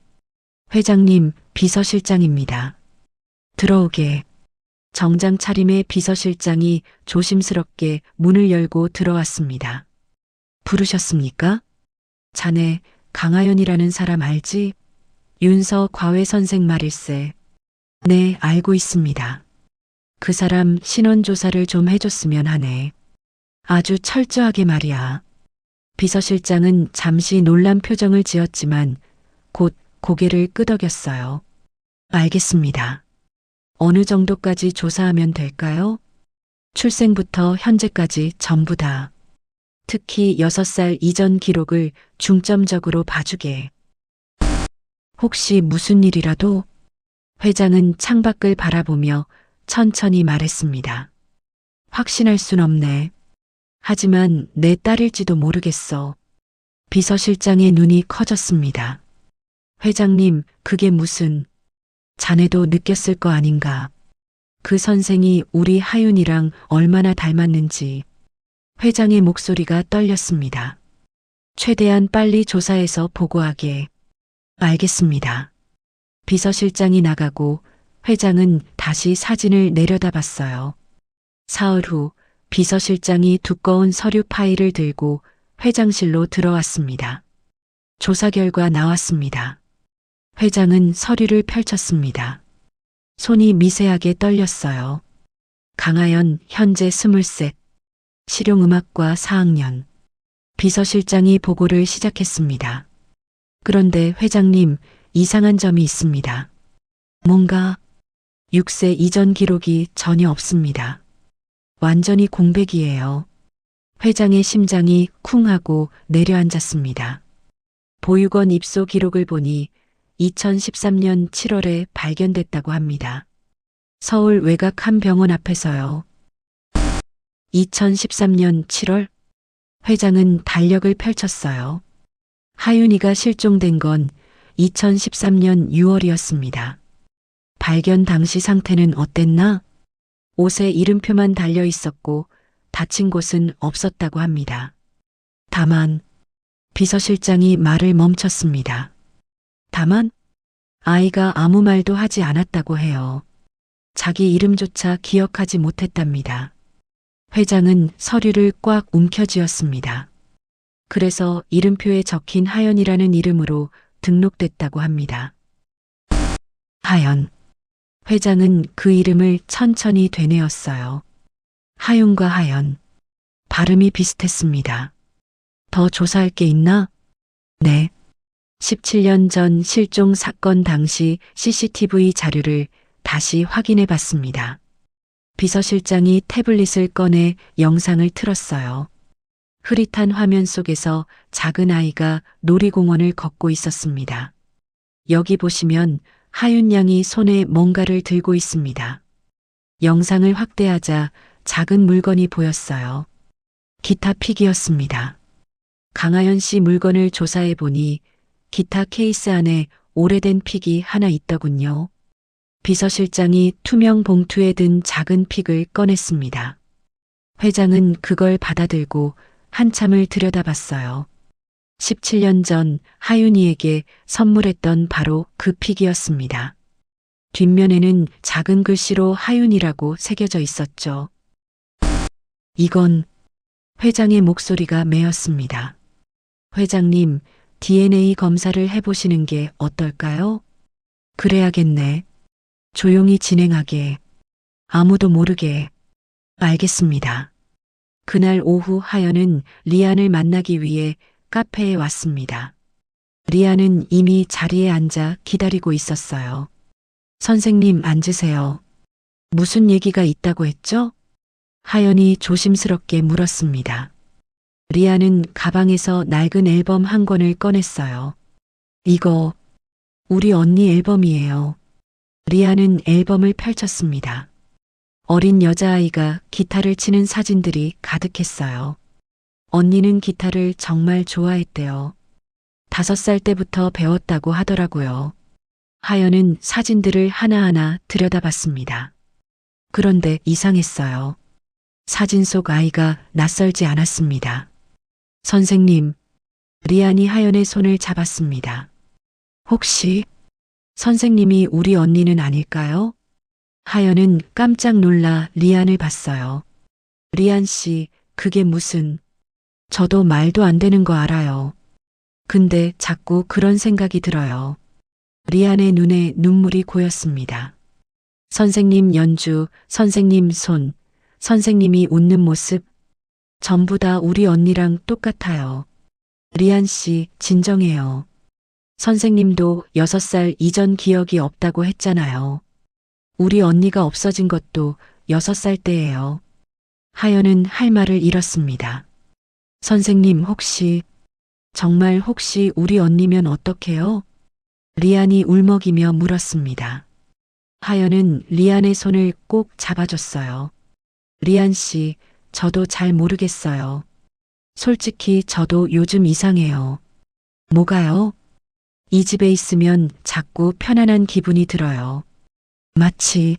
회장님, 비서실장입니다. 들어오게. 정장 차림의 비서실장이 조심스럽게 문을 열고 들어왔습니다. 부르셨습니까? 자네 강하연이라는 사람 알지? 윤서 과외 선생 말일세. 네, 알고 있습니다. 그 사람 신원조사를 좀 해줬으면 하네. 아주 철저하게 말이야. 비서실장은 잠시 놀란 표정을 지었지만 곧 고개를 끄덕였어요. 알겠습니다. 어느 정도까지 조사하면 될까요? 출생부터 현재까지 전부 다. 특히 6살 이전 기록을 중점적으로 봐주게. 혹시 무슨 일이라도? 회장은 창밖을 바라보며 천천히 말했습니다. 확신할 순 없네. 하지만 내 딸일지도 모르겠어. 비서실장의 눈이 커졌습니다. 회장님, 그게 무슨... 자네도 느꼈을 거 아닌가. 그 선생이 우리 하윤이랑 얼마나 닮았는지. 회장의 목소리가 떨렸습니다. 최대한 빨리 조사해서 보고하게. 알겠습니다. 비서실장이 나가고 회장은 다시 사진을 내려다봤어요. 사흘 후 비서실장이 두꺼운 서류 파일을 들고 회장실로 들어왔습니다. 조사 결과 나왔습니다. 회장은 서류를 펼쳤습니다. 손이 미세하게 떨렸어요. 강하연 현재 23, 실용음악과 4학년. 비서실장이 보고를 시작했습니다. 그런데 회장님, 이상한 점이 있습니다. 뭔가 6세 이전 기록이 전혀 없습니다. 완전히 공백이에요. 회장의 심장이 쿵 하고 내려앉았습니다. 보육원 입소 기록을 보니 2013년 7월에 발견됐다고 합니다. 서울 외곽 한 병원 앞에서요. 2013년 7월? 회장은 달력을 펼쳤어요. 하윤이가 실종된 건 2013년 6월이었습니다. 발견 당시 상태는 어땠나? 옷에 이름표만 달려 있었고 다친 곳은 없었다고 합니다. 다만 비서실장이 말을 멈췄습니다. 다만 아이가 아무 말도 하지 않았다고 해요. 자기 이름조차 기억하지 못했답니다. 회장은 서류를 꽉 움켜쥐었습니다. 그래서 이름표에 적힌 하연이라는 이름으로 등록됐다고 합니다. 하연. 회장은 그 이름을 천천히 되뇌었어요. 하윤과 하연. 발음이 비슷했습니다. 더 조사할 게 있나? 네. 17년 전 실종 사건 당시 CCTV 자료를 다시 확인해 봤습니다. 비서실장이 태블릿을 꺼내 영상을 틀었어요. 흐릿한 화면 속에서 작은 아이가 놀이공원을 걷고 있었습니다. 여기 보시면 하윤 양이 손에 뭔가를 들고 있습니다. 영상을 확대하자 작은 물건이 보였어요. 기타 픽이었습니다. 강하연 씨 물건을 조사해 보니 기타 케이스 안에 오래된 픽이 하나 있더군요. 비서실장이 투명 봉투에 든 작은 픽을 꺼냈습니다. 회장은 그걸 받아들고 한참을 들여다봤어요. 17년 전 하윤이에게 선물했던 바로 그 픽이었습니다. 뒷면에는 작은 글씨로 하윤이라고 새겨져 있었죠. 이건 회장의 목소리가 메었습니다. 회장님, DNA 검사를 해보시는 게 어떨까요? 그래야겠네. 조용히 진행하게. 아무도 모르게. 알겠습니다. 그날 오후 하연은 리안을 만나기 위해 카페에 왔습니다. 리안은 이미 자리에 앉아 기다리고 있었어요. 선생님 앉으세요. 무슨 얘기가 있다고 했죠? 하연이 조심스럽게 물었습니다. 리안은 가방에서 낡은 앨범 한 권을 꺼냈어요. 이거 우리 언니 앨범이에요. 리안은 앨범을 펼쳤습니다. 어린 여자아이가 기타를 치는 사진들이 가득했어요. 언니는 기타를 정말 좋아했대요. 5살 때부터 배웠다고 하더라고요. 하연은 사진들을 하나하나 들여다봤습니다. 그런데 이상했어요. 사진 속 아이가 낯설지 않았습니다. 선생님, 리안이 하연의 손을 잡았습니다. 혹시 선생님이 우리 언니는 아닐까요? 하연은 깜짝 놀라 리안을 봤어요. 리안 씨, 그게 무슨... 저도 말도 안 되는 거 알아요. 근데 자꾸 그런 생각이 들어요. 리안의 눈에 눈물이 고였습니다. 선생님 연주, 선생님 손, 선생님이 웃는 모습, 전부 다 우리 언니랑 똑같아요. 리안 씨, 진정해요. 선생님도 6살 이전 기억이 없다고 했잖아요. 우리 언니가 없어진 것도 6살 때예요. 하연은 할 말을 잃었습니다. 선생님 정말 혹시 우리 언니면 어떡해요? 리안이 울먹이며 물었습니다. 하연은 리안의 손을 꼭 잡아줬어요. 리안 씨, 저도 잘 모르겠어요. 솔직히 저도 요즘 이상해요. 뭐가요? 이 집에 있으면 자꾸 편안한 기분이 들어요. 마치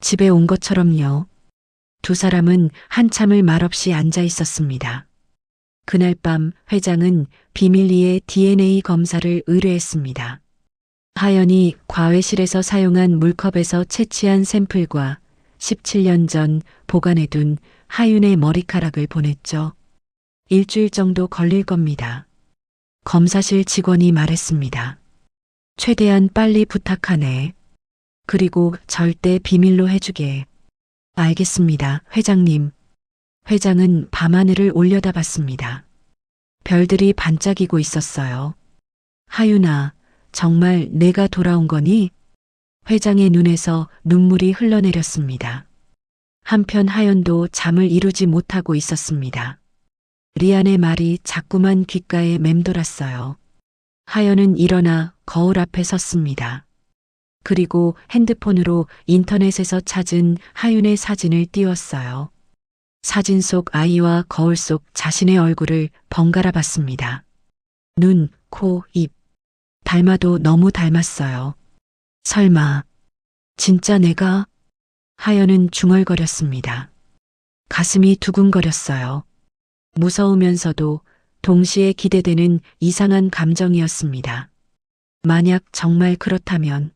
집에 온 것처럼요. 두 사람은 한참을 말없이 앉아 있었습니다. 그날 밤 회장은 비밀리에 DNA 검사를 의뢰했습니다. 하연이 과외실에서 사용한 물컵에서 채취한 샘플과 17년 전 보관해둔 하윤의 머리카락을 보냈죠. 일주일 정도 걸릴 겁니다. 검사실 직원이 말했습니다. 최대한 빨리 부탁하네. 그리고 절대 비밀로 해주게. 알겠습니다, 회장님. 회장은 밤하늘을 올려다봤습니다. 별들이 반짝이고 있었어요. 하윤아, 정말 내가 돌아온 거니? 회장의 눈에서 눈물이 흘러내렸습니다. 한편 하연도 잠을 이루지 못하고 있었습니다. 리안의 말이 자꾸만 귓가에 맴돌았어요. 하연은 일어나 거울 앞에 섰습니다. 그리고 핸드폰으로 인터넷에서 찾은 하윤의 사진을 띄웠어요. 사진 속 아이와 거울 속 자신의 얼굴을 번갈아 봤습니다. 눈, 코, 입. 닮아도 너무 닮았어요. 설마, 진짜 내가? 하연은 중얼거렸습니다. 가슴이 두근거렸어요. 무서우면서도 동시에 기대되는 이상한 감정이었습니다. 만약 정말 그렇다면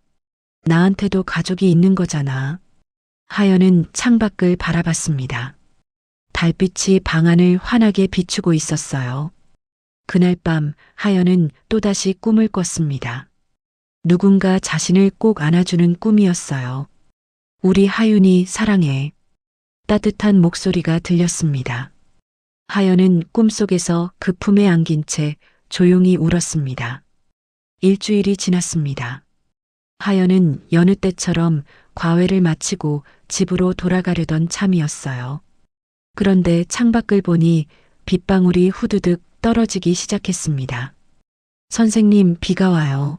나한테도 가족이 있는 거잖아. 하연은 창밖을 바라봤습니다. 달빛이 방 안을 환하게 비추고 있었어요. 그날 밤 하연은 또다시 꿈을 꿨습니다. 누군가 자신을 꼭 안아주는 꿈이었어요. 우리 하윤이 사랑해. 따뜻한 목소리가 들렸습니다. 하연은 꿈속에서 그 품에 안긴 채 조용히 울었습니다. 일주일이 지났습니다. 하연은 여느 때처럼 과외를 마치고 집으로 돌아가려던 참이었어요. 그런데 창밖을 보니 빗방울이 후두득 떨어지기 시작했습니다. 선생님, 비가 와요.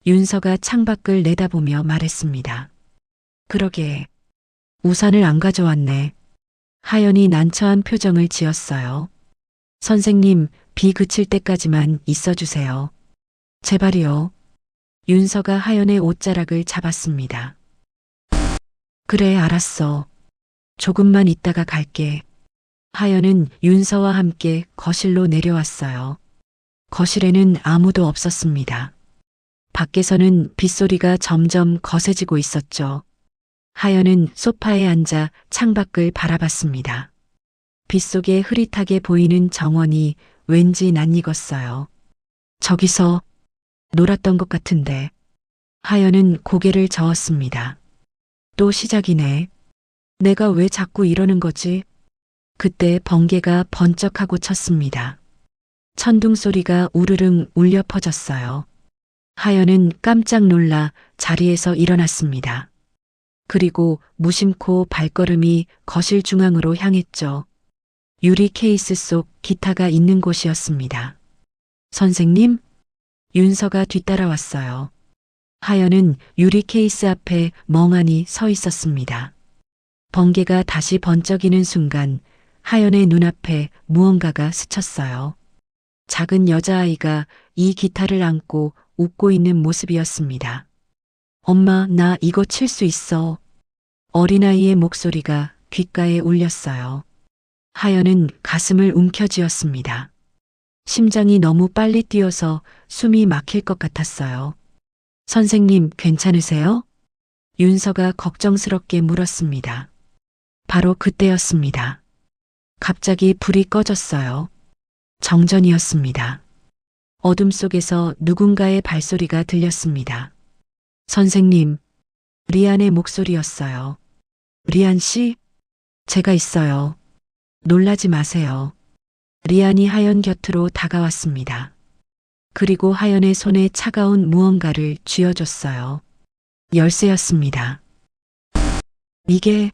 윤서가 창밖을 내다보며 말했습니다. 그러게. 우산을 안 가져왔네. 하연이 난처한 표정을 지었어요. 선생님, 비 그칠 때까지만 있어주세요. 제발이요. 윤서가 하연의 옷자락을 잡았습니다. 그래, 알았어. 조금만 있다가 갈게. 하연은 윤서와 함께 거실로 내려왔어요. 거실에는 아무도 없었습니다. 밖에서는 빗소리가 점점 거세지고 있었죠. 하연은 소파에 앉아 창밖을 바라봤습니다. 빗속에 흐릿하게 보이는 정원이 왠지 낯익었어요. 저기서 놀았던 것 같은데. 하연은 고개를 저었습니다. 또 시작이네. 내가 왜 자꾸 이러는 거지? 그때 번개가 번쩍하고 쳤습니다. 천둥 소리가 우르릉 울려 퍼졌어요. 하연은 깜짝 놀라 자리에서 일어났습니다. 그리고 무심코 발걸음이 거실 중앙으로 향했죠. 유리 케이스 속 기타가 있는 곳이었습니다. 선생님? 윤서가 뒤따라왔어요. 하연은 유리 케이스 앞에 멍하니 서 있었습니다. 번개가 다시 번쩍이는 순간 하연의 눈앞에 무언가가 스쳤어요. 작은 여자아이가 이 기타를 안고 웃고 있는 모습이었습니다. 엄마, 나 이거 칠 수 있어. 어린아이의 목소리가 귓가에 울렸어요. 하연은 가슴을 움켜쥐었습니다. 심장이 너무 빨리 뛰어서 숨이 막힐 것 같았어요. 선생님, 괜찮으세요? 윤서가 걱정스럽게 물었습니다. 바로 그때였습니다. 갑자기 불이 꺼졌어요. 정전이었습니다. 어둠 속에서 누군가의 발소리가 들렸습니다. 선생님, 리안의 목소리였어요. 리안 씨? 제가 있어요. 놀라지 마세요. 리안이 하연 곁으로 다가왔습니다. 그리고 하연의 손에 차가운 무언가를 쥐어줬어요. 열쇠였습니다. 이게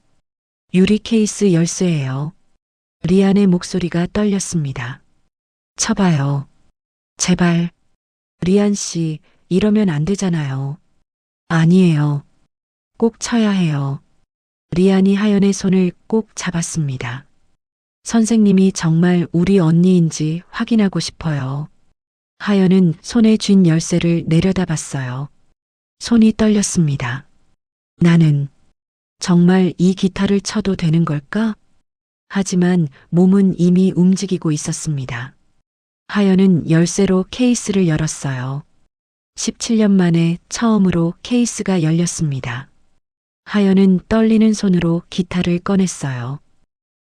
유리 케이스 열쇠예요. 리안의 목소리가 떨렸습니다. 쳐봐요. 제발. 리안 씨, 이러면 안 되잖아요. 아니에요. 꼭 쳐야 해요. 리안이 하연의 손을 꼭 잡았습니다. 선생님이 정말 우리 언니인지 확인하고 싶어요. 하연은 손에 쥔 열쇠를 내려다봤어요. 손이 떨렸습니다. 나는 정말 이 기타를 쳐도 되는 걸까? 하지만 몸은 이미 움직이고 있었습니다. 하연은 열쇠로 케이스를 열었어요. 17년 만에 처음으로 케이스가 열렸습니다. 하연은 떨리는 손으로 기타를 꺼냈어요.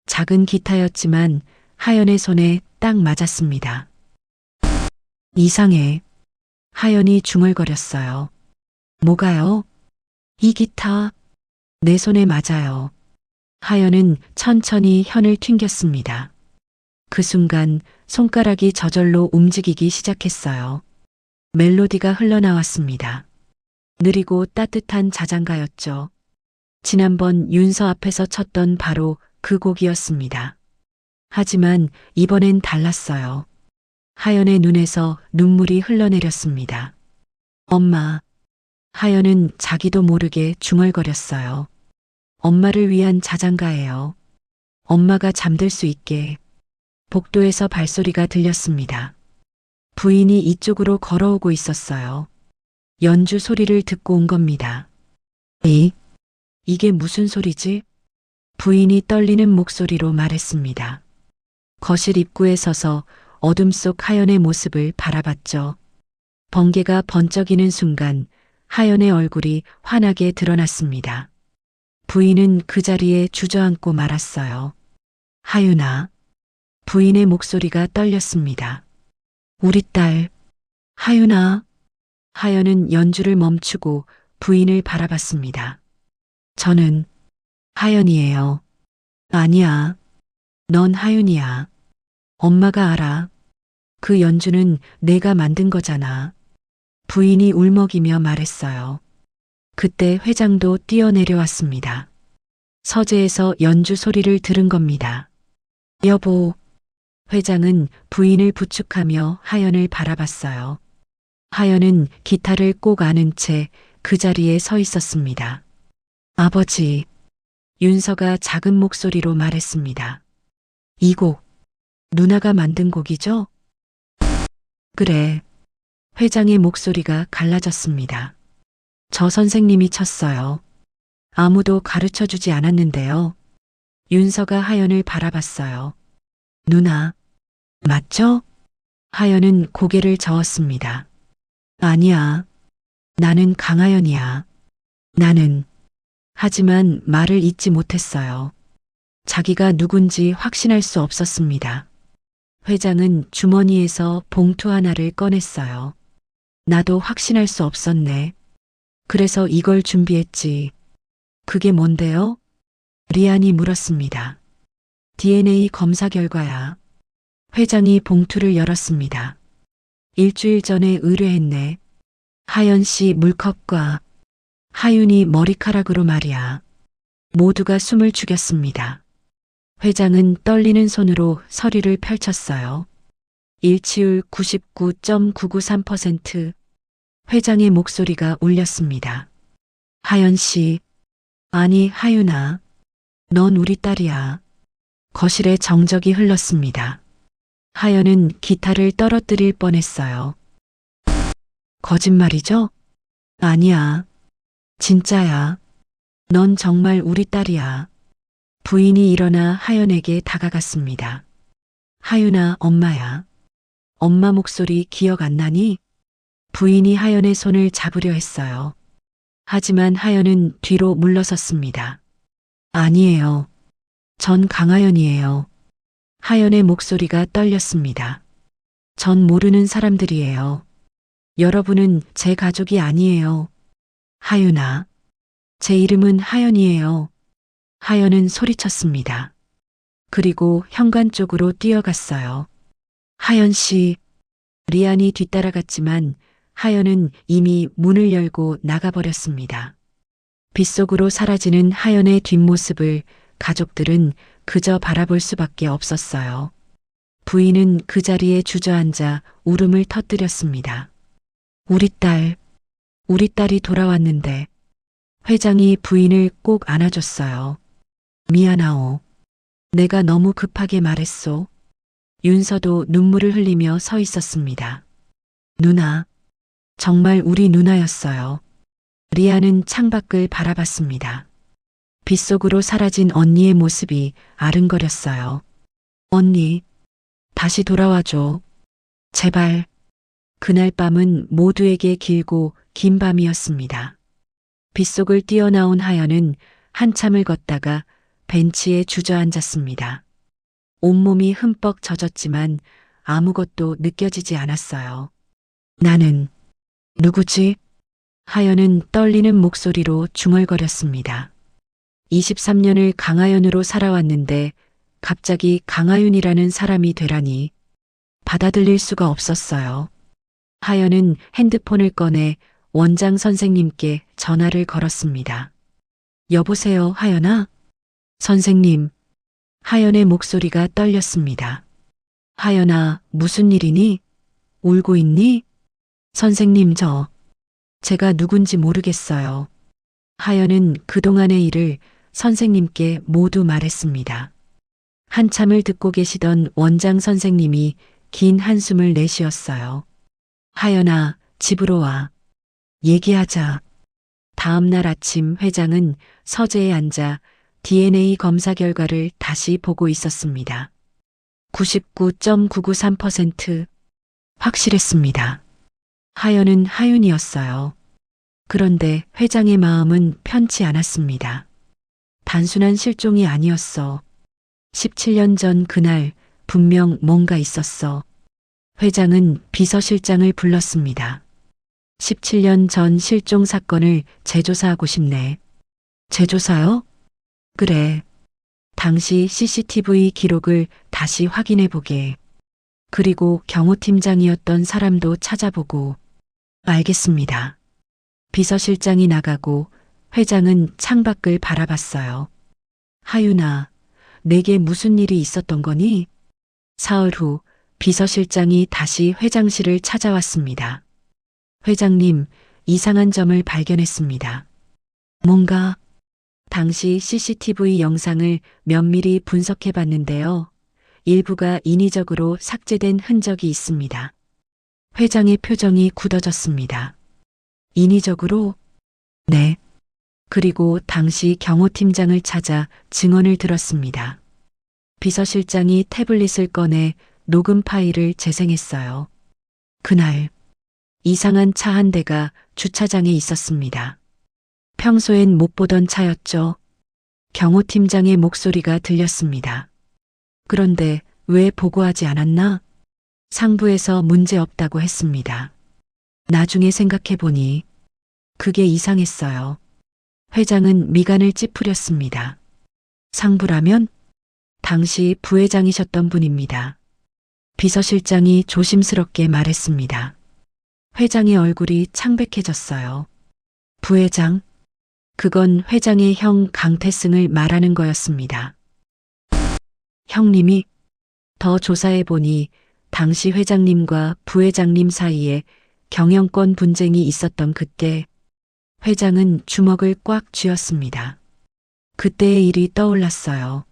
작은 기타였지만 하연의 손에 딱 맞았습니다. 이상해. 하연이 중얼거렸어요. 뭐가요? 이 기타. 내 손에 맞아요. 하연은 천천히 현을 튕겼습니다. 그 순간 손가락이 저절로 움직이기 시작했어요. 멜로디가 흘러나왔습니다. 느리고 따뜻한 자장가였죠. 지난번 윤서 앞에서 쳤던 바로 그 곡이었습니다. 하지만 이번엔 달랐어요. 하연의 눈에서 눈물이 흘러내렸습니다. 엄마. 하연은 자기도 모르게 중얼거렸어요. 엄마를 위한 자장가예요. 엄마가 잠들 수 있게. 복도에서 발소리가 들렸습니다. 부인이 이쪽으로 걸어오고 있었어요. 연주 소리를 듣고 온 겁니다. 이게 무슨 소리지? 부인이 떨리는 목소리로 말했습니다. 거실 입구에 서서 어둠 속 하연의 모습을 바라봤죠. 번개가 번쩍이는 순간 하연의 얼굴이 환하게 드러났습니다. 부인은 그 자리에 주저앉고 말았어요. 하윤아. 부인의 목소리가 떨렸습니다. 우리 딸, 하윤아. 하연은 연주를 멈추고 부인을 바라봤습니다. 저는 하연이에요. 아니야. 넌 하윤이야. 엄마가 알아. 그 연주는 내가 만든 거잖아. 부인이 울먹이며 말했어요. 그때 회장도 뛰어내려왔습니다. 서재에서 연주 소리를 들은 겁니다. 여보, 회장은 부인을 부축하며 하연을 바라봤어요. 하연은 기타를 꼭 안은 채 그 자리에 서 있었습니다. 아버지, 윤서가 작은 목소리로 말했습니다. 이 곡, 누나가 만든 곡이죠? 그래. 회장의 목소리가 갈라졌습니다. 저 선생님이 쳤어요. 아무도 가르쳐 주지 않았는데요. 윤서가 하연을 바라봤어요. 누나, 맞죠? 하연은 고개를 저었습니다. 아니야. 나는 강하연이야. 나는. 하지만 말을 잇지 못했어요. 자기가 누군지 확신할 수 없었습니다. 회장은 주머니에서 봉투 하나를 꺼냈어요. 나도 확신할 수 없었네. 그래서 이걸 준비했지. 그게 뭔데요? 리안이 물었습니다. DNA 검사 결과야. 회장이 봉투를 열었습니다. 일주일 전에 의뢰했네. 하연 씨 물컵과 하윤이 머리카락으로 말이야. 모두가 숨을 죽였습니다. 회장은 떨리는 손으로 서류를 펼쳤어요. 일치율 99.993%. 회장의 목소리가 울렸습니다. 하연 씨, 아니 하윤아, 넌 우리 딸이야. 거실에 정적이 흘렀습니다. 하연은 기타를 떨어뜨릴 뻔했어요. 거짓말이죠? 아니야. 진짜야. 넌 정말 우리 딸이야. 부인이 일어나 하연에게 다가갔습니다. 하윤아, 엄마야. 엄마 목소리 기억 안 나니? 부인이 하연의 손을 잡으려 했어요. 하지만 하연은 뒤로 물러섰습니다. 아니에요. 전 강하연이에요. 하연의 목소리가 떨렸습니다. 전 모르는 사람들이에요. 여러분은 제 가족이 아니에요. 하윤아, 제 이름은 하연이에요. 하연은 소리쳤습니다. 그리고 현관 쪽으로 뛰어갔어요. 하연 씨, 리안이 뒤따라갔지만 하연은 이미 문을 열고 나가버렸습니다. 빗속으로 사라지는 하연의 뒷모습을 가족들은 그저 바라볼 수밖에 없었어요. 부인은 그 자리에 주저앉아 울음을 터뜨렸습니다. 우리 딸이 돌아왔는데. 회장이 부인을 꼭 안아줬어요. 미안하오. 내가 너무 급하게 말했소. 윤서도 눈물을 흘리며 서 있었습니다. 누나, 정말 우리 누나였어요. 리아는 창밖을 바라봤습니다. 빗속으로 사라진 언니의 모습이 아른거렸어요. 언니, 다시 돌아와줘. 제발. 그날 밤은 모두에게 길고 긴 밤이었습니다. 빗속을 뛰어나온 하연은 한참을 걷다가 벤치에 주저앉았습니다. 온몸이 흠뻑 젖었지만 아무것도 느껴지지 않았어요. 나는 누구지? 하연은 떨리는 목소리로 중얼거렸습니다. 23년을 강하연으로 살아왔는데 갑자기 강하윤이라는 사람이 되라니 받아들일 수가 없었어요. 하연은 핸드폰을 꺼내 원장 선생님께 전화를 걸었습니다. 여보세요, 하연아? 선생님. 하연의 목소리가 떨렸습니다. 하연아, 무슨 일이니? 울고 있니? 선생님, 제가 누군지 모르겠어요. 하연은 그동안의 일을 선생님께 모두 말했습니다. 한참을 듣고 계시던 원장 선생님이 긴 한숨을 내쉬었어요. 하연아, 집으로 와. 얘기하자. 다음 날 아침 회장은 서재에 앉아 DNA 검사 결과를 다시 보고 있었습니다. 99.993% 확실했습니다. 하연은 하윤이었어요. 그런데 회장의 마음은 편치 않았습니다. 단순한 실종이 아니었어. 17년 전 그날 분명 뭔가 있었어. 회장은 비서실장을 불렀습니다. 17년 전 실종 사건을 재조사하고 싶네. 재조사요? 그래. 당시 CCTV 기록을 다시 확인해 보게. 그리고 경호팀장이었던 사람도 찾아보고. 알겠습니다. 비서실장이 나가고 회장은 창밖을 바라봤어요. 하윤아, 내게 무슨 일이 있었던 거니? 사흘 후 비서실장이 다시 회장실을 찾아왔습니다. 회장님, 이상한 점을 발견했습니다. 뭔가? 당시 CCTV 영상을 면밀히 분석해 봤는데요. 일부가 인위적으로 삭제된 흔적이 있습니다. 회장의 표정이 굳어졌습니다. 인위적으로? 네. 그리고 당시 경호팀장을 찾아 증언을 들었습니다. 비서실장이 태블릿을 꺼내 녹음 파일을 재생했어요. 그날 이상한 차 한 대가 주차장에 있었습니다. 평소엔 못 보던 차였죠. 경호팀장의 목소리가 들렸습니다. 그런데 왜 보고하지 않았나? 상부에서 문제 없다고 했습니다. 나중에 생각해보니 그게 이상했어요. 회장은 미간을 찌푸렸습니다. 상부라면 당시 부회장이셨던 분입니다. 비서실장이 조심스럽게 말했습니다. 회장의 얼굴이 창백해졌어요. 부회장? 그건 회장의 형 강태승을 말하는 거였습니다. 형님이 더 조사해보니 당시 회장님과 부회장님 사이에 경영권 분쟁이 있었던 그때 회장은 주먹을 꽉 쥐었습니다. 그때의 일이 떠올랐어요.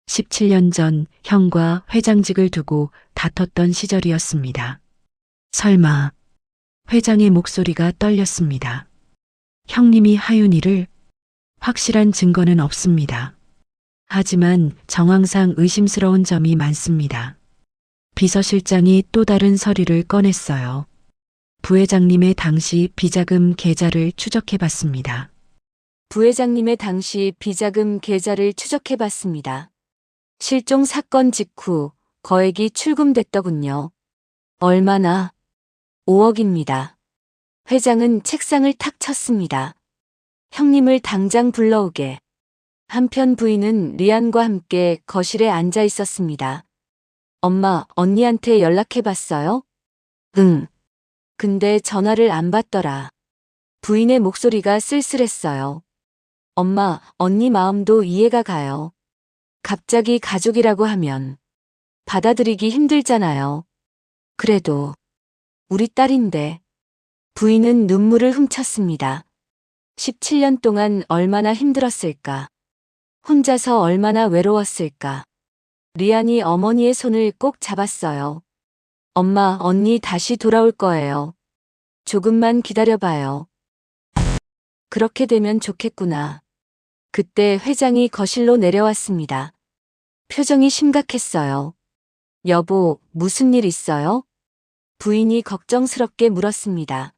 17년 전 형과 회장직을 두고 다퉜던 시절이었습니다. 설마 회장의 목소리가 떨렸습니다. 형님이 하윤이를 확실한 증거는 없습니다. 하지만 정황상 의심스러운 점이 많습니다. 비서실장이 또 다른 서류를 꺼냈어요. 부회장님의 당시 비자금 계좌를 추적해 봤습니다.
부회장님의 당시 비자금 계좌를 추적해 봤습니다. 실종 사건 직후 거액이 출금됐더군요. 얼마나? 5억입니다. 회장은 책상을 탁 쳤습니다. 형님을 당장 불러오게. 한편 부인은 리안과 함께 거실에 앉아 있었습니다. 엄마, 언니한테 연락해 봤어요? 응. 근데 전화를 안 받더라. 부인의 목소리가 쓸쓸했어요. 엄마, 언니 마음도 이해가 가요. 갑자기 가족이라고 하면 받아들이기 힘들잖아요. 그래도 우리 딸인데. 부인은 눈물을 훔쳤습니다. 17년 동안 얼마나 힘들었을까. 혼자서 얼마나 외로웠을까. 리안이 어머니의 손을 꼭 잡았어요. 엄마, 언니 다시 돌아올 거예요. 조금만 기다려봐요. 그렇게 되면 좋겠구나. 그때 회장이 거실로 내려왔습니다. 표정이 심각했어요. 여보, 무슨 일 있어요? 부인이 걱정스럽게 물었습니다.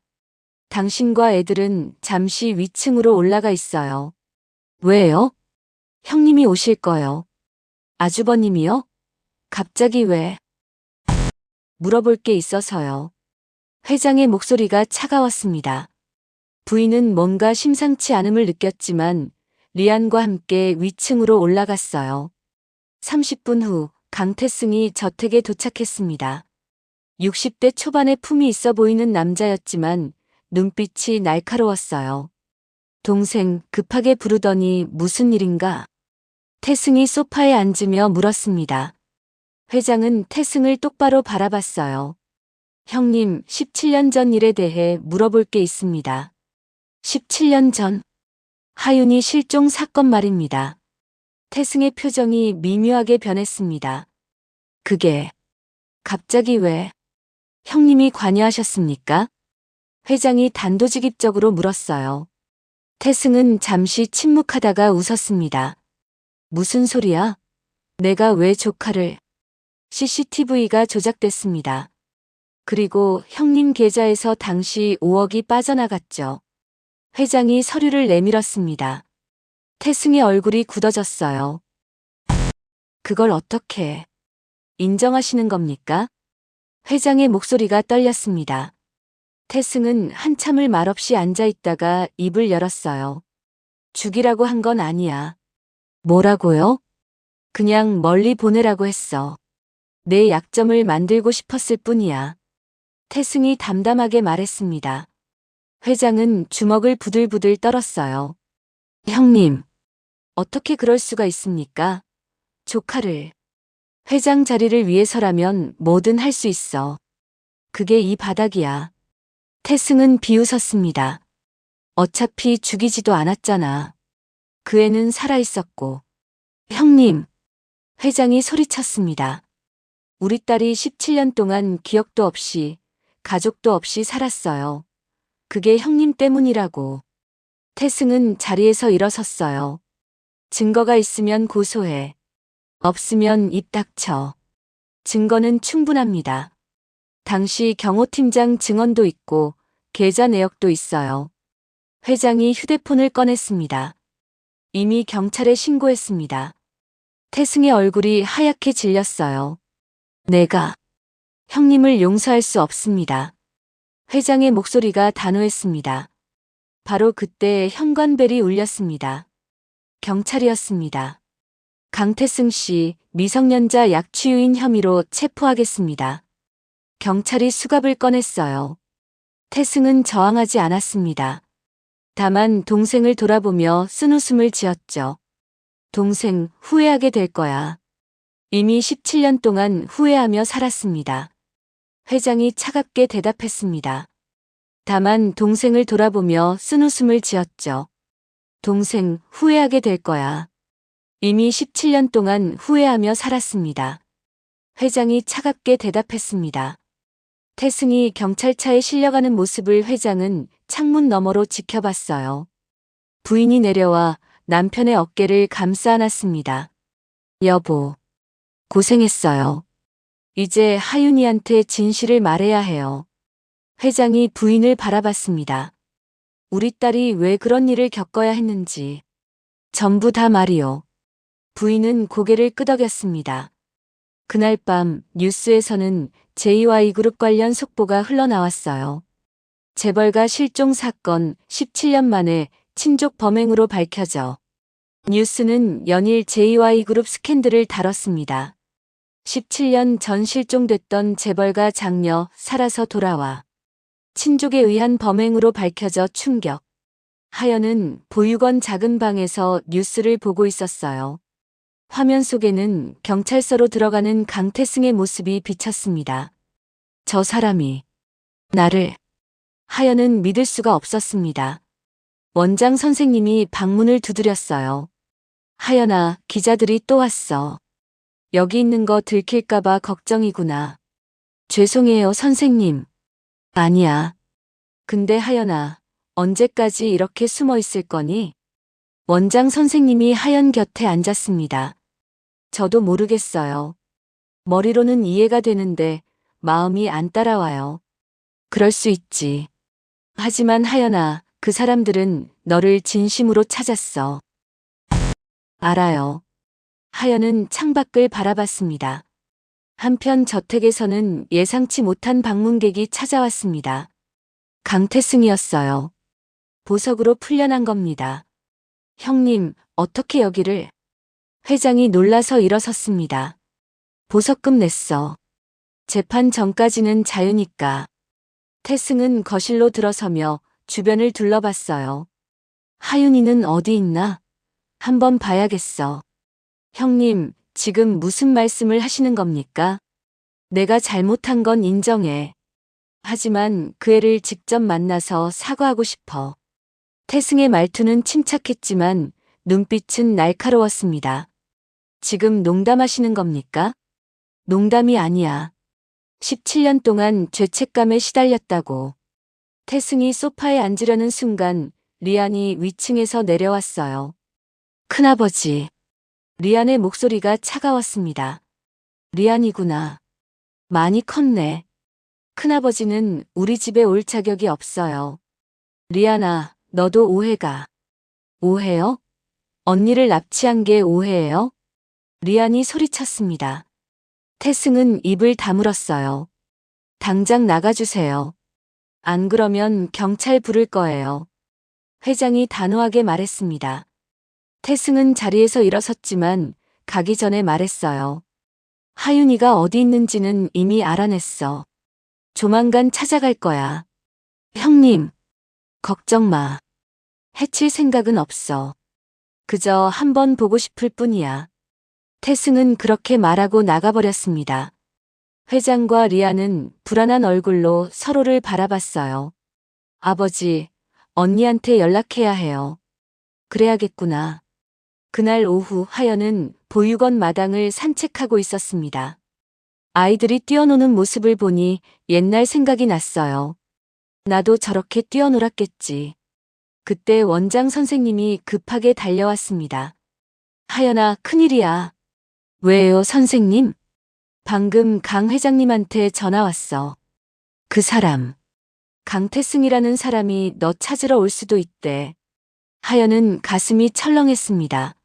당신과 애들은 잠시 위층으로 올라가 있어요. 왜요? 형님이 오실 거요. 아주버님이요? 갑자기 왜? 물어볼 게 있어서요. 회장의 목소리가 차가웠습니다. 부인은 뭔가 심상치 않음을 느꼈지만 리안과 함께 위층으로 올라갔어요. 30분 후 강태승이 저택에 도착했습니다. 60대 초반의 품이 있어 보이는 남자였지만 눈빛이 날카로웠어요. 동생, 급하게 부르더니 무슨 일인가? 태승이 소파에 앉으며 물었습니다. 회장은 태승을 똑바로 바라봤어요. 형님, 17년 전 일에 대해 물어볼 게 있습니다. 17년 전? 하윤이 실종 사건 말입니다. 태승의 표정이 미묘하게 변했습니다. 그게 갑자기 왜? 형님이 관여하셨습니까? 회장이 단도직입적으로 물었어요. 태승은 잠시 침묵하다가 웃었습니다. 무슨 소리야? 내가 왜 조카를? CCTV가 조작됐습니다. 그리고 형님 계좌에서 당시 5억이 빠져나갔죠. 회장이 서류를 내밀었습니다. 태승의 얼굴이 굳어졌어요. 그걸 어떻게 인정하시는 겁니까? 회장의 목소리가 떨렸습니다. 태승은 한참을 말없이 앉아 있다가 입을 열었어요. 죽이라고 한 건 아니야. 뭐라고요? 그냥 멀리 보내라고 했어. 내 약점을 만들고 싶었을 뿐이야. 태승이 담담하게 말했습니다. 회장은 주먹을 부들부들 떨었어요. 형님, 어떻게 그럴 수가 있습니까? 조카를. 회장 자리를 위해서라면 뭐든 할 수 있어. 그게 이 바닥이야. 태승은 비웃었습니다. 어차피 죽이지도 않았잖아. 그 애는 살아있었고. 형님, 회장이 소리쳤습니다. 우리 딸이 17년 동안 기억도 없이, 가족도 없이 살았어요. 그게 형님 때문이라고. 태승은 자리에서 일어섰어요. 증거가 있으면 고소해. 없으면 입 닥쳐. 증거는 충분합니다. 당시 경호팀장 증언도 있고 계좌 내역도 있어요. 회장이 휴대폰을 꺼냈습니다. 이미 경찰에 신고했습니다. 태승의 얼굴이 하얗게 질렸어요. 내가 형님을 용서할 수 없습니다. 회장의 목소리가 단호했습니다. 바로 그때 현관벨이 울렸습니다. 경찰이었습니다. 강태승 씨 미성년자 약취유인 혐의로 체포하겠습니다. 경찰이 수갑을 꺼냈어요. 태승은 저항하지 않았습니다. 다만 동생을 돌아보며 쓴웃음을 지었죠. 동생, 후회하게 될 거야. 이미 17년 동안 후회하며 살았습니다. 회장이 차갑게 대답했습니다. 다만 동생을 돌아보며 쓴웃음을 지었죠. 동생, 후회하게 될 거야. 이미 17년 동안 후회하며 살았습니다. 회장이 차갑게 대답했습니다. 태승이 경찰차에 실려가는 모습을 회장은 창문 너머로 지켜봤어요. 부인이 내려와 남편의 어깨를 감싸 안았습니다. 여보, 고생했어요. 이제 하윤이한테 진실을 말해야 해요. 회장이 부인을 바라봤습니다. 우리 딸이 왜 그런 일을 겪어야 했는지. 전부 다 말이요. 부인은 고개를 끄덕였습니다. 그날 밤 뉴스에서는 JY그룹 관련 속보가 흘러나왔어요. 재벌가 실종 사건 17년 만에 친족 범행으로 밝혀져. 뉴스는 연일 JY그룹 스캔들을 다뤘습니다. 17년 전 실종됐던 재벌가 장녀 살아서 돌아와. 친족에 의한 범행으로 밝혀져 충격. 하연은 보육원 작은 방에서 뉴스를 보고 있었어요. 화면 속에는 경찰서로 들어가는 강태승의 모습이 비쳤습니다. 저 사람이 나를. 하연은 믿을 수가 없었습니다. 원장 선생님이 방문을 두드렸어요. 하연아, 기자들이 또 왔어. 여기 있는 거 들킬까봐 걱정이구나. 죄송해요, 선생님. 아니야. 근데 하연아, 언제까지 이렇게 숨어 있을 거니? 원장 선생님이 하연 곁에 앉았습니다. 저도 모르겠어요. 머리로는 이해가 되는데 마음이 안 따라와요. 그럴 수 있지. 하지만 하연아, 그 사람들은 너를 진심으로 찾았어. 알아요. 하연은 창밖을 바라봤습니다. 한편 저택에서는 예상치 못한 방문객이 찾아왔습니다. 강태승이었어요. 보석으로 풀려난 겁니다. 형님, 어떻게 여기를? 회장이 놀라서 일어섰습니다. 보석금 냈어. 재판 전까지는 자유니까. 태승은 거실로 들어서며 주변을 둘러봤어요. 하윤이는 어디 있나? 한번 봐야겠어. 형님, 지금 무슨 말씀을 하시는 겁니까? 내가 잘못한 건 인정해. 하지만 그 애를 직접 만나서 사과하고 싶어. 태승의 말투는 침착했지만 눈빛은 날카로웠습니다. 지금 농담하시는 겁니까? 농담이 아니야. 17년 동안 죄책감에 시달렸다고. 태승이 소파에 앉으려는 순간 리안이 위층에서 내려왔어요. 큰아버지. 리안의 목소리가 차가웠습니다. 리안이구나. 많이 컸네. 큰아버지는 우리 집에 올 자격이 없어요. 리안아, 너도 오해가. 오해요? 언니를 납치한 게 오해예요? 리안이 소리쳤습니다. 태승은 입을 다물었어요. 당장 나가주세요. 안 그러면 경찰 부를 거예요. 회장이 단호하게 말했습니다. 태승은 자리에서 일어섰지만 가기 전에 말했어요. 하윤이가 어디 있는지는 이미 알아냈어. 조만간 찾아갈 거야. 형님, 걱정 마. 해칠 생각은 없어. 그저 한번 보고 싶을 뿐이야. 태승은 그렇게 말하고 나가버렸습니다. 회장과 리아는 불안한 얼굴로 서로를 바라봤어요. 아버지, 언니한테 연락해야 해요. 그래야겠구나. 그날 오후 하연은 보육원 마당을 산책하고 있었습니다. 아이들이 뛰어노는 모습을 보니 옛날 생각이 났어요. 나도 저렇게 뛰어놀았겠지. 그때 원장 선생님이 급하게 달려왔습니다. 하연아, 큰일이야. 왜요, 선생님? 방금 강 회장님한테 전화 왔어. 그 사람. 강태승이라는 사람이 너 찾으러 올 수도 있대. 하연은 가슴이 철렁했습니다.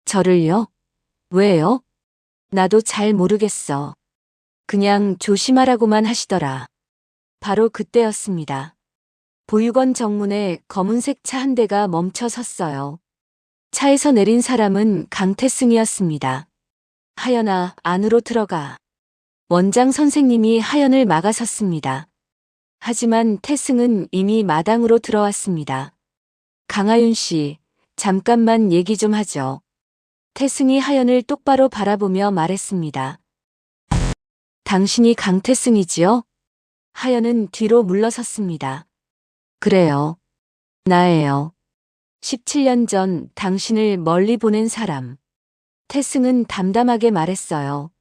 저를요? 왜요? 나도 잘 모르겠어. 그냥 조심하라고만 하시더라. 바로 그때였습니다. 보육원 정문에 검은색 차 한 대가 멈춰 섰어요. 차에서 내린 사람은 강태승이었습니다. 하연아, 안으로 들어가. 원장 선생님이 하연을 막아섰습니다. 하지만 태승은 이미 마당으로 들어왔습니다. 강하윤 씨, 잠깐만 얘기 좀 하죠. 태승이 하연을 똑바로 바라보며 말했습니다. 당신이 강태승이지요? 하연은 뒤로 물러섰습니다. 그래요. 나예요. 17년 전 당신을 멀리 보낸 사람. 태승은 담담하게 말했어요.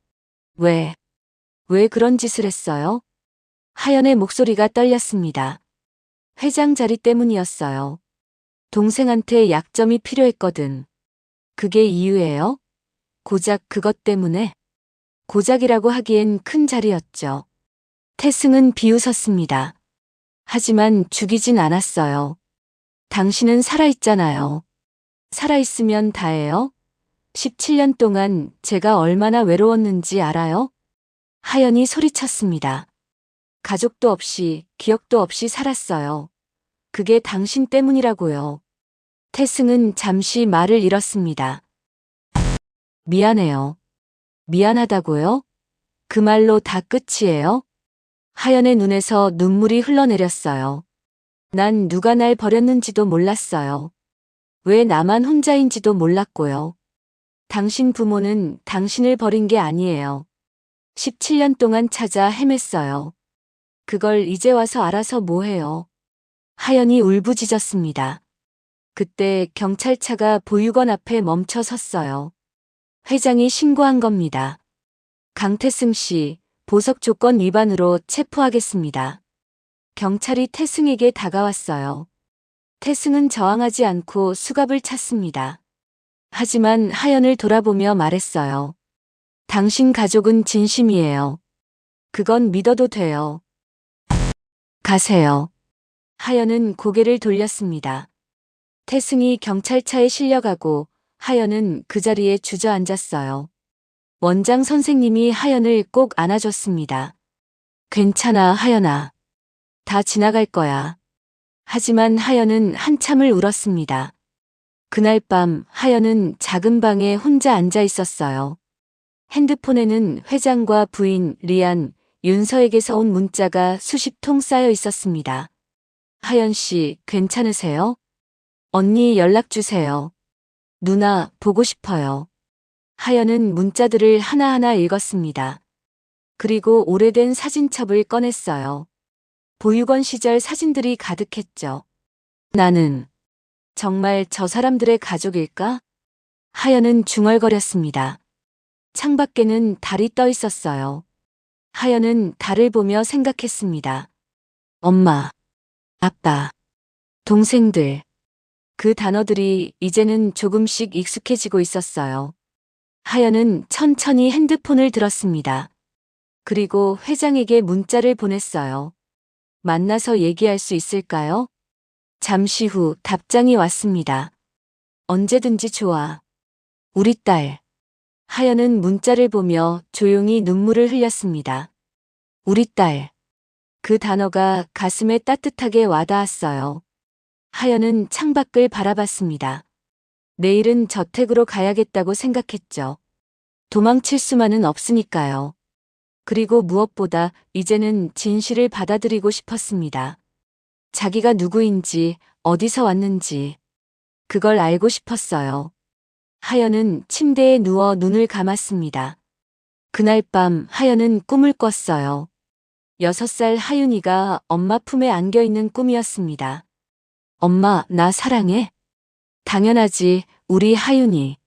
왜 그런 짓을 했어요? 하연의 목소리가 떨렸습니다. 회장 자리 때문이었어요. 동생한테 약점이 필요했거든. 그게 이유예요? 고작 그것 때문에? 고작이라고 하기엔 큰 자리였죠. 태승은 비웃었습니다. 하지만 죽이진 않았어요. 당신은 살아있잖아요. 살아있으면 다예요? 17년 동안 제가 얼마나 외로웠는지 알아요? 하연이 소리쳤습니다. 가족도 없이, 기억도 없이 살았어요. 그게 당신 때문이라고요. 태승은 잠시 말을 잃었습니다. 미안해요. 미안하다고요? 그 말로 다 끝이에요? 하연의 눈에서 눈물이 흘러내렸어요. 난 누가 날 버렸는지도 몰랐어요. 왜 나만 혼자인지도 몰랐고요. 당신 부모는 당신을 버린 게 아니에요. 17년 동안 찾아 헤맸어요. 그걸 이제 와서 알아서 뭐해요. 하연이 울부짖었습니다. 그때 경찰차가 보육원 앞에 멈춰 섰어요. 회장이 신고한 겁니다. 강태승 씨, 보석 조건 위반으로 체포하겠습니다. 경찰이 태승에게 다가왔어요. 태승은 저항하지 않고 수갑을 찼습니다. 하지만 하연을 돌아보며 말했어요. 당신 가족은 진심이에요. 그건 믿어도 돼요. 가세요. 하연은 고개를 돌렸습니다. 태승이 경찰차에 실려가고 하연은 그 자리에 주저앉았어요. 원장 선생님이 하연을 꼭 안아줬습니다. 괜찮아, 하연아. 다 지나갈 거야. 하지만 하연은 한참을 울었습니다. 그날 밤 하연은 작은 방에 혼자 앉아 있었어요. 핸드폰에는 회장과 부인 리안, 윤서에게서 온 문자가 수십 통 쌓여 있었습니다. 하연 씨, 괜찮으세요? 언니 연락 주세요. 누나, 보고 싶어요. 하연은 문자들을 하나하나 읽었습니다. 그리고 오래된 사진첩을 꺼냈어요. 보육원 시절 사진들이 가득했죠. 나는 정말 저 사람들의 가족일까? 하연은 중얼거렸습니다. 창밖에는 달이 떠 있었어요. 하연은 달을 보며 생각했습니다. 엄마, 아빠, 동생들. 그 단어들이 이제는 조금씩 익숙해지고 있었어요. 하연은 천천히 핸드폰을 들었습니다. 그리고 회장에게 문자를 보냈어요. 만나서 얘기할 수 있을까요? 잠시 후 답장이 왔습니다. 언제든지 좋아. 우리 딸. 하연은 문자를 보며 조용히 눈물을 흘렸습니다. 우리 딸. 그 단어가 가슴에 따뜻하게 와닿았어요. 하연은 창밖을 바라봤습니다. 내일은 저택으로 가야겠다고 생각했죠. 도망칠 수만은 없으니까요. 그리고 무엇보다 이제는 진실을 받아들이고 싶었습니다. 자기가 누구인지, 어디서 왔는지, 그걸 알고 싶었어요. 하연은 침대에 누워 눈을 감았습니다. 그날 밤 하연은 꿈을 꿨어요. 6살 하윤이가 엄마 품에 안겨 있는 꿈이었습니다. 엄마, 나 사랑해? 당연하지, 우리 하윤이.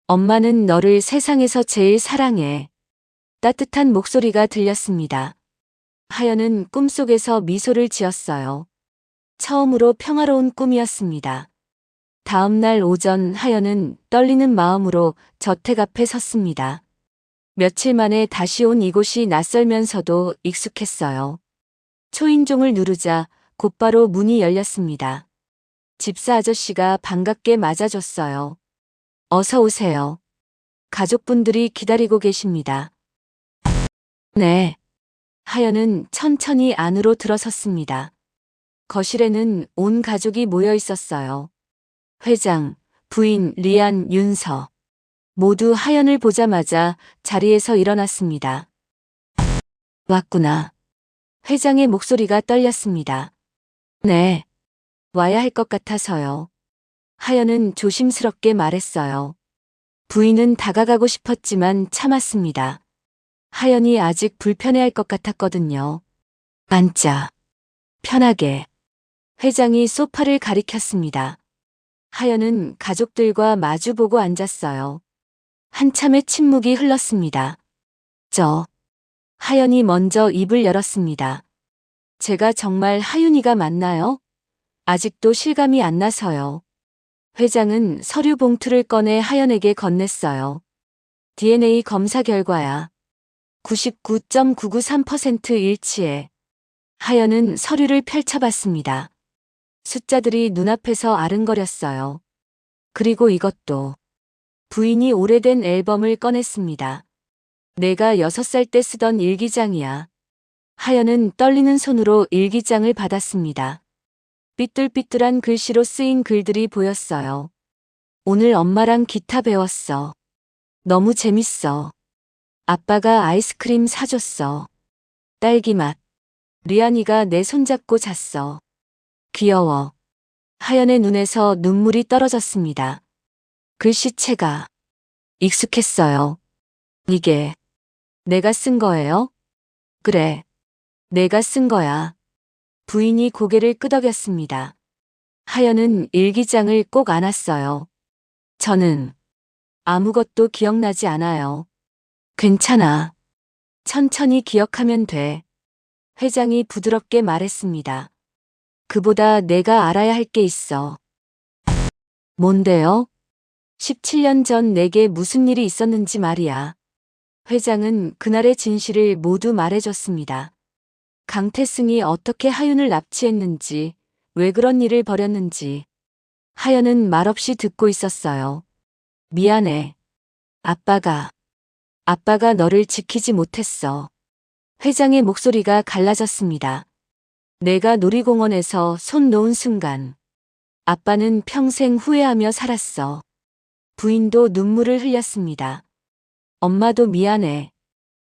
엄마는 너를 세상에서 제일 사랑해. 따뜻한 목소리가 들렸습니다. 하연은 꿈속에서 미소를 지었어요. 처음으로 평화로운 꿈이었습니다. 다음 날 오전 하연은 떨리는 마음으로 저택 앞에 섰습니다. 며칠 만에 다시 온 이곳이 낯설면서도 익숙했어요. 초인종을 누르자 곧바로 문이 열렸습니다. 집사 아저씨가 반갑게 맞아줬어요. 어서 오세요. 가족분들이 기다리고 계십니다. 네. 하연은 천천히 안으로 들어섰습니다. 거실에는 온 가족이 모여 있었어요. 회장, 부인, 리안, 윤서. 모두 하연을 보자마자 자리에서 일어났습니다. 왔구나. 회장의 목소리가 떨렸습니다. 네. 와야 할 것 같아서요. 하연은 조심스럽게 말했어요. 부인은 다가가고 싶었지만 참았습니다. 하연이 아직 불편해할 것 같았거든요. 앉자. 편하게. 회장이 소파를 가리켰습니다. 하연은 가족들과 마주보고 앉았어요. 한참의 침묵이 흘렀습니다. 하연이 먼저 입을 열었습니다. 제가 정말 하윤이가 맞나요? 아직도 실감이 안 나서요. 회장은 서류 봉투를 꺼내 하연에게 건넸어요. DNA 검사 결과야. 99.993% 일치해. 하연은 서류를 펼쳐봤습니다. 숫자들이 눈앞에서 아른거렸어요. 그리고 이것도. 부인이 오래된 앨범을 꺼냈습니다. 내가 6살 때 쓰던 일기장이야. 하연은 떨리는 손으로 일기장을 받았습니다. 삐뚤삐뚤한 글씨로 쓰인 글들이 보였어요. 오늘 엄마랑 기타 배웠어. 너무 재밌어. 아빠가 아이스크림 사줬어. 딸기맛. 리안이가 내 손잡고 잤어. 귀여워. 하연의 눈에서 눈물이 떨어졌습니다. 글씨체가 익숙했어요. 이게 내가 쓴 거예요? 그래. 내가 쓴 거야. 부인이 고개를 끄덕였습니다. 하연은 일기장을 꼭 안았어요. 저는 아무것도 기억나지 않아요. 괜찮아. 천천히 기억하면 돼. 회장이 부드럽게 말했습니다. 그보다 내가 알아야 할 게 있어. 뭔데요? 17년 전 내게 무슨 일이 있었는지 말이야. 회장은 그날의 진실을 모두 말해줬습니다. 강태승이 어떻게 하윤을 납치했는지, 왜 그런 일을 벌였는지. 하연은 말없이 듣고 있었어요. 미안해. 아빠가 너를 지키지 못했어. 회장의 목소리가 갈라졌습니다. 내가 놀이공원에서 손 놓은 순간. 아빠는 평생 후회하며 살았어. 부인도 눈물을 흘렸습니다. 엄마도 미안해.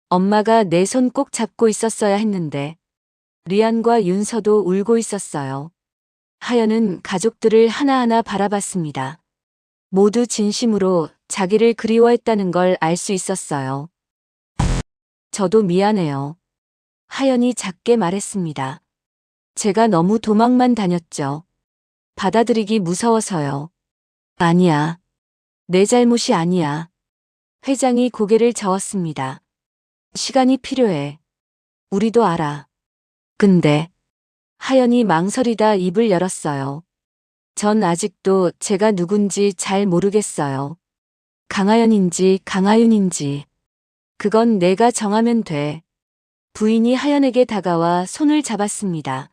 엄마가 내 손 꼭 잡고 있었어야 했는데. 리안과 윤서도 울고 있었어요. 하연은 가족들을 하나하나 바라봤습니다. 모두 진심으로 자기를 그리워했다는 걸 알 수 있었어요. 저도 미안해요. 하연이 작게 말했습니다. 제가 너무 도망만 다녔죠. 받아들이기 무서워서요. 아니야. 내 잘못이 아니야. 회장이 고개를 저었습니다. 시간이 필요해. 우리도 알아. 근데 하연이 망설이다 입을 열었어요. 전 아직도 제가 누군지 잘 모르겠어요. 강하연인지 강하윤인지. 그건 내가 정하면 돼. 부인이 하연에게 다가와 손을 잡았습니다.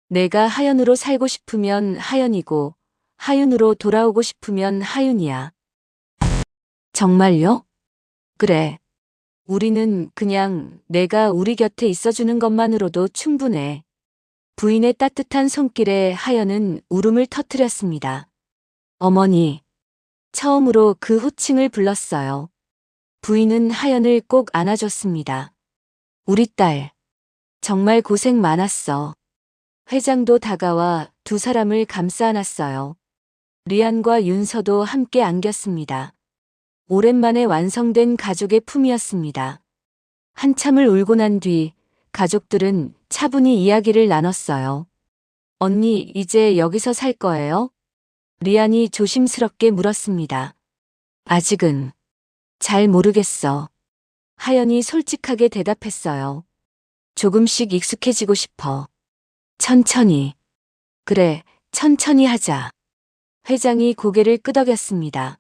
내가 하연으로 살고 싶으면 하연이고 하윤으로 돌아오고 싶으면 하윤이야. 정말요? 그래. 우리는 그냥 내가 우리 곁에 있어주는 것만으로도 충분해. 부인의 따뜻한 손길에 하연은 울음을 터뜨렸습니다. 어머니. 처음으로 그 호칭을 불렀어요. 부인은 하연을 꼭 안아줬습니다. 우리 딸. 정말 고생 많았어. 회장도 다가와 두 사람을 감싸 안았어요. 리안과 윤서도 함께 안겼습니다. 오랜만에 완성된 가족의 품이었습니다. 한참을 울고 난 뒤 가족들은 차분히 이야기를 나눴어요. 언니, 이제 여기서 살 거예요? 리안이 조심스럽게 물었습니다. 아직은 잘 모르겠어. 하연이 솔직하게 대답했어요. 조금씩 익숙해지고 싶어. 천천히. 그래, 천천히 하자. 회장이 고개를 끄덕였습니다.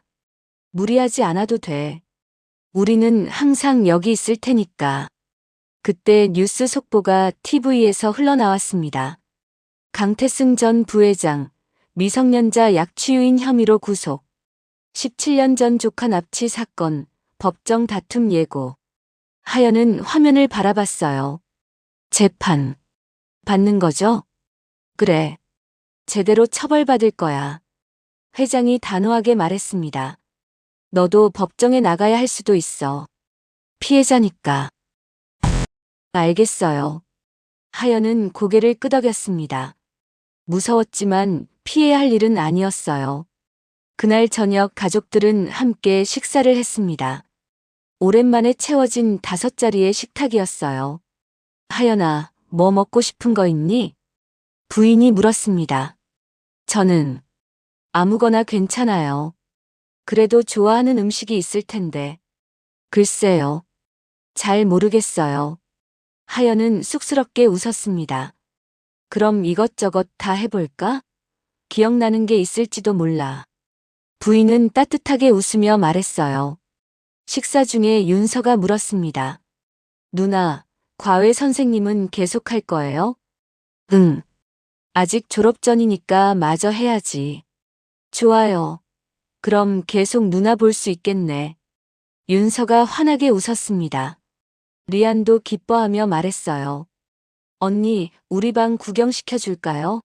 무리하지 않아도 돼. 우리는 항상 여기 있을 테니까. 그때 뉴스 속보가 TV에서 흘러나왔습니다. 강태승 전 부회장, 미성년자 약취유인 혐의로 구속. 17년 전 조카 납치 사건, 법정 다툼 예고. 하연은 화면을 바라봤어요. 재판. 받는 거죠? 그래. 제대로 처벌받을 거야. 회장이 단호하게 말했습니다. 너도 법정에 나가야 할 수도 있어. 피해자니까. 알겠어요. 하연은 고개를 끄덕였습니다. 무서웠지만 피해야 할 일은 아니었어요. 그날 저녁 가족들은 함께 식사를 했습니다. 오랜만에 채워진 5자리의 식탁이었어요. 하연아, 뭐 먹고 싶은 거 있니? 부인이 물었습니다. 저는 아무거나 괜찮아요. 그래도 좋아하는 음식이 있을 텐데. 글쎄요. 잘 모르겠어요. 하연은 쑥스럽게 웃었습니다. 그럼 이것저것 다 해볼까? 기억나는 게 있을지도 몰라. 부인은 따뜻하게 웃으며 말했어요. 식사 중에 윤서가 물었습니다. 누나, 과외 선생님은 계속할 거예요? 응. 아직 졸업 전이니까 마저 해야지. 좋아요. 그럼 계속 누나 볼 수 있겠네. 윤서가 환하게 웃었습니다. 리안도 기뻐하며 말했어요. 언니, 우리 방 구경시켜 줄까요?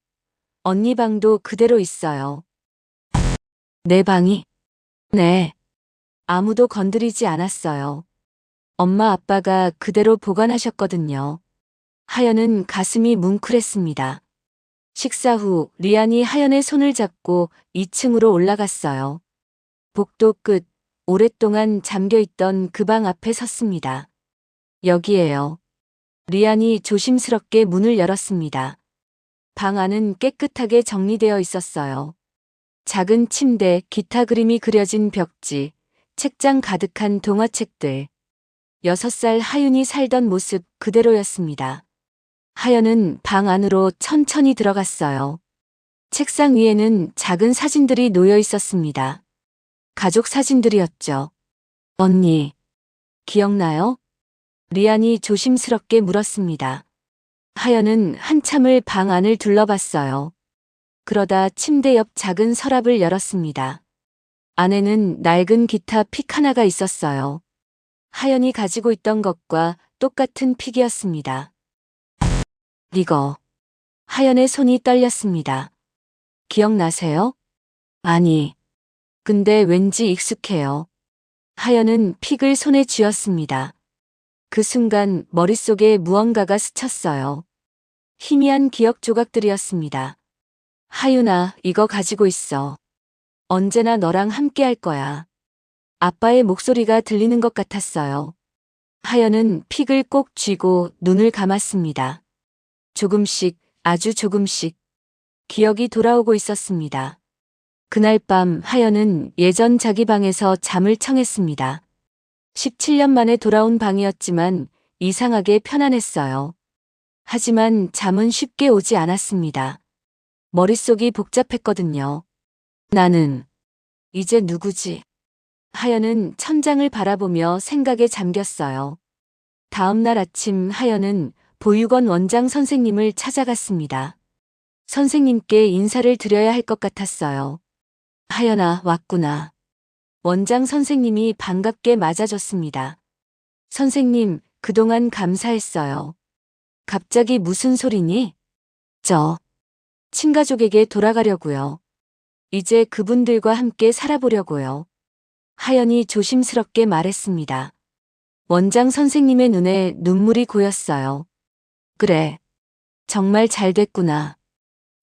언니 방도 그대로 있어요. 내 방이? 네. 아무도 건드리지 않았어요. 엄마 아빠가 그대로 보관하셨거든요. 하연은 가슴이 뭉클했습니다. 식사 후 리안이 하연의 손을 잡고 2층으로 올라갔어요. 복도 끝, 오랫동안 잠겨있던 그 방 앞에 섰습니다. 여기에요. 리안이 조심스럽게 문을 열었습니다. 방 안은 깨끗하게 정리되어 있었어요. 작은 침대, 기타 그림이 그려진 벽지, 책장 가득한 동화책들. 6살 하윤이 살던 모습 그대로였습니다. 하연은 방 안으로 천천히 들어갔어요. 책상 위에는 작은 사진들이 놓여 있었습니다. 가족 사진들이었죠. 언니, 기억나요? 리안이 조심스럽게 물었습니다. 하연은 한참을 방 안을 둘러봤어요. 그러다 침대 옆 작은 서랍을 열었습니다. 안에는 낡은 기타 픽 하나가 있었어요. 하연이 가지고 있던 것과 똑같은 픽이었습니다. 이거. 하연의 손이 떨렸습니다. 기억나세요? 아니. 근데 왠지 익숙해요. 하연은 픽을 손에 쥐었습니다. 그 순간 머릿속에 무언가가 스쳤어요. 희미한 기억 조각들이었습니다. 하윤아, 이거 가지고 있어. 언제나 너랑 함께 할 거야. 아빠의 목소리가 들리는 것 같았어요. 하연은 픽을 꼭 쥐고 눈을 감았습니다. 조금씩, 아주 조금씩 기억이 돌아오고 있었습니다. 그날 밤 하연은 예전 자기 방에서 잠을 청했습니다. 17년 만에 돌아온 방이었지만 이상하게 편안했어요. 하지만 잠은 쉽게 오지 않았습니다. 머릿속이 복잡했거든요. 나는 이제 누구지? 하연은 천장을 바라보며 생각에 잠겼어요. 다음 날 아침 하연은 보육원 원장 선생님을 찾아갔습니다. 선생님께 인사를 드려야 할 것 같았어요. 하연아, 왔구나. 원장 선생님이 반갑게 맞아줬습니다. 선생님, 그동안 감사했어요. 갑자기 무슨 소리니? 저 친가족에게 돌아가려고요. 이제 그분들과 함께 살아보려고요. 하연이 조심스럽게 말했습니다. 원장 선생님의 눈에 눈물이 고였어요. 그래. 정말 잘 됐구나.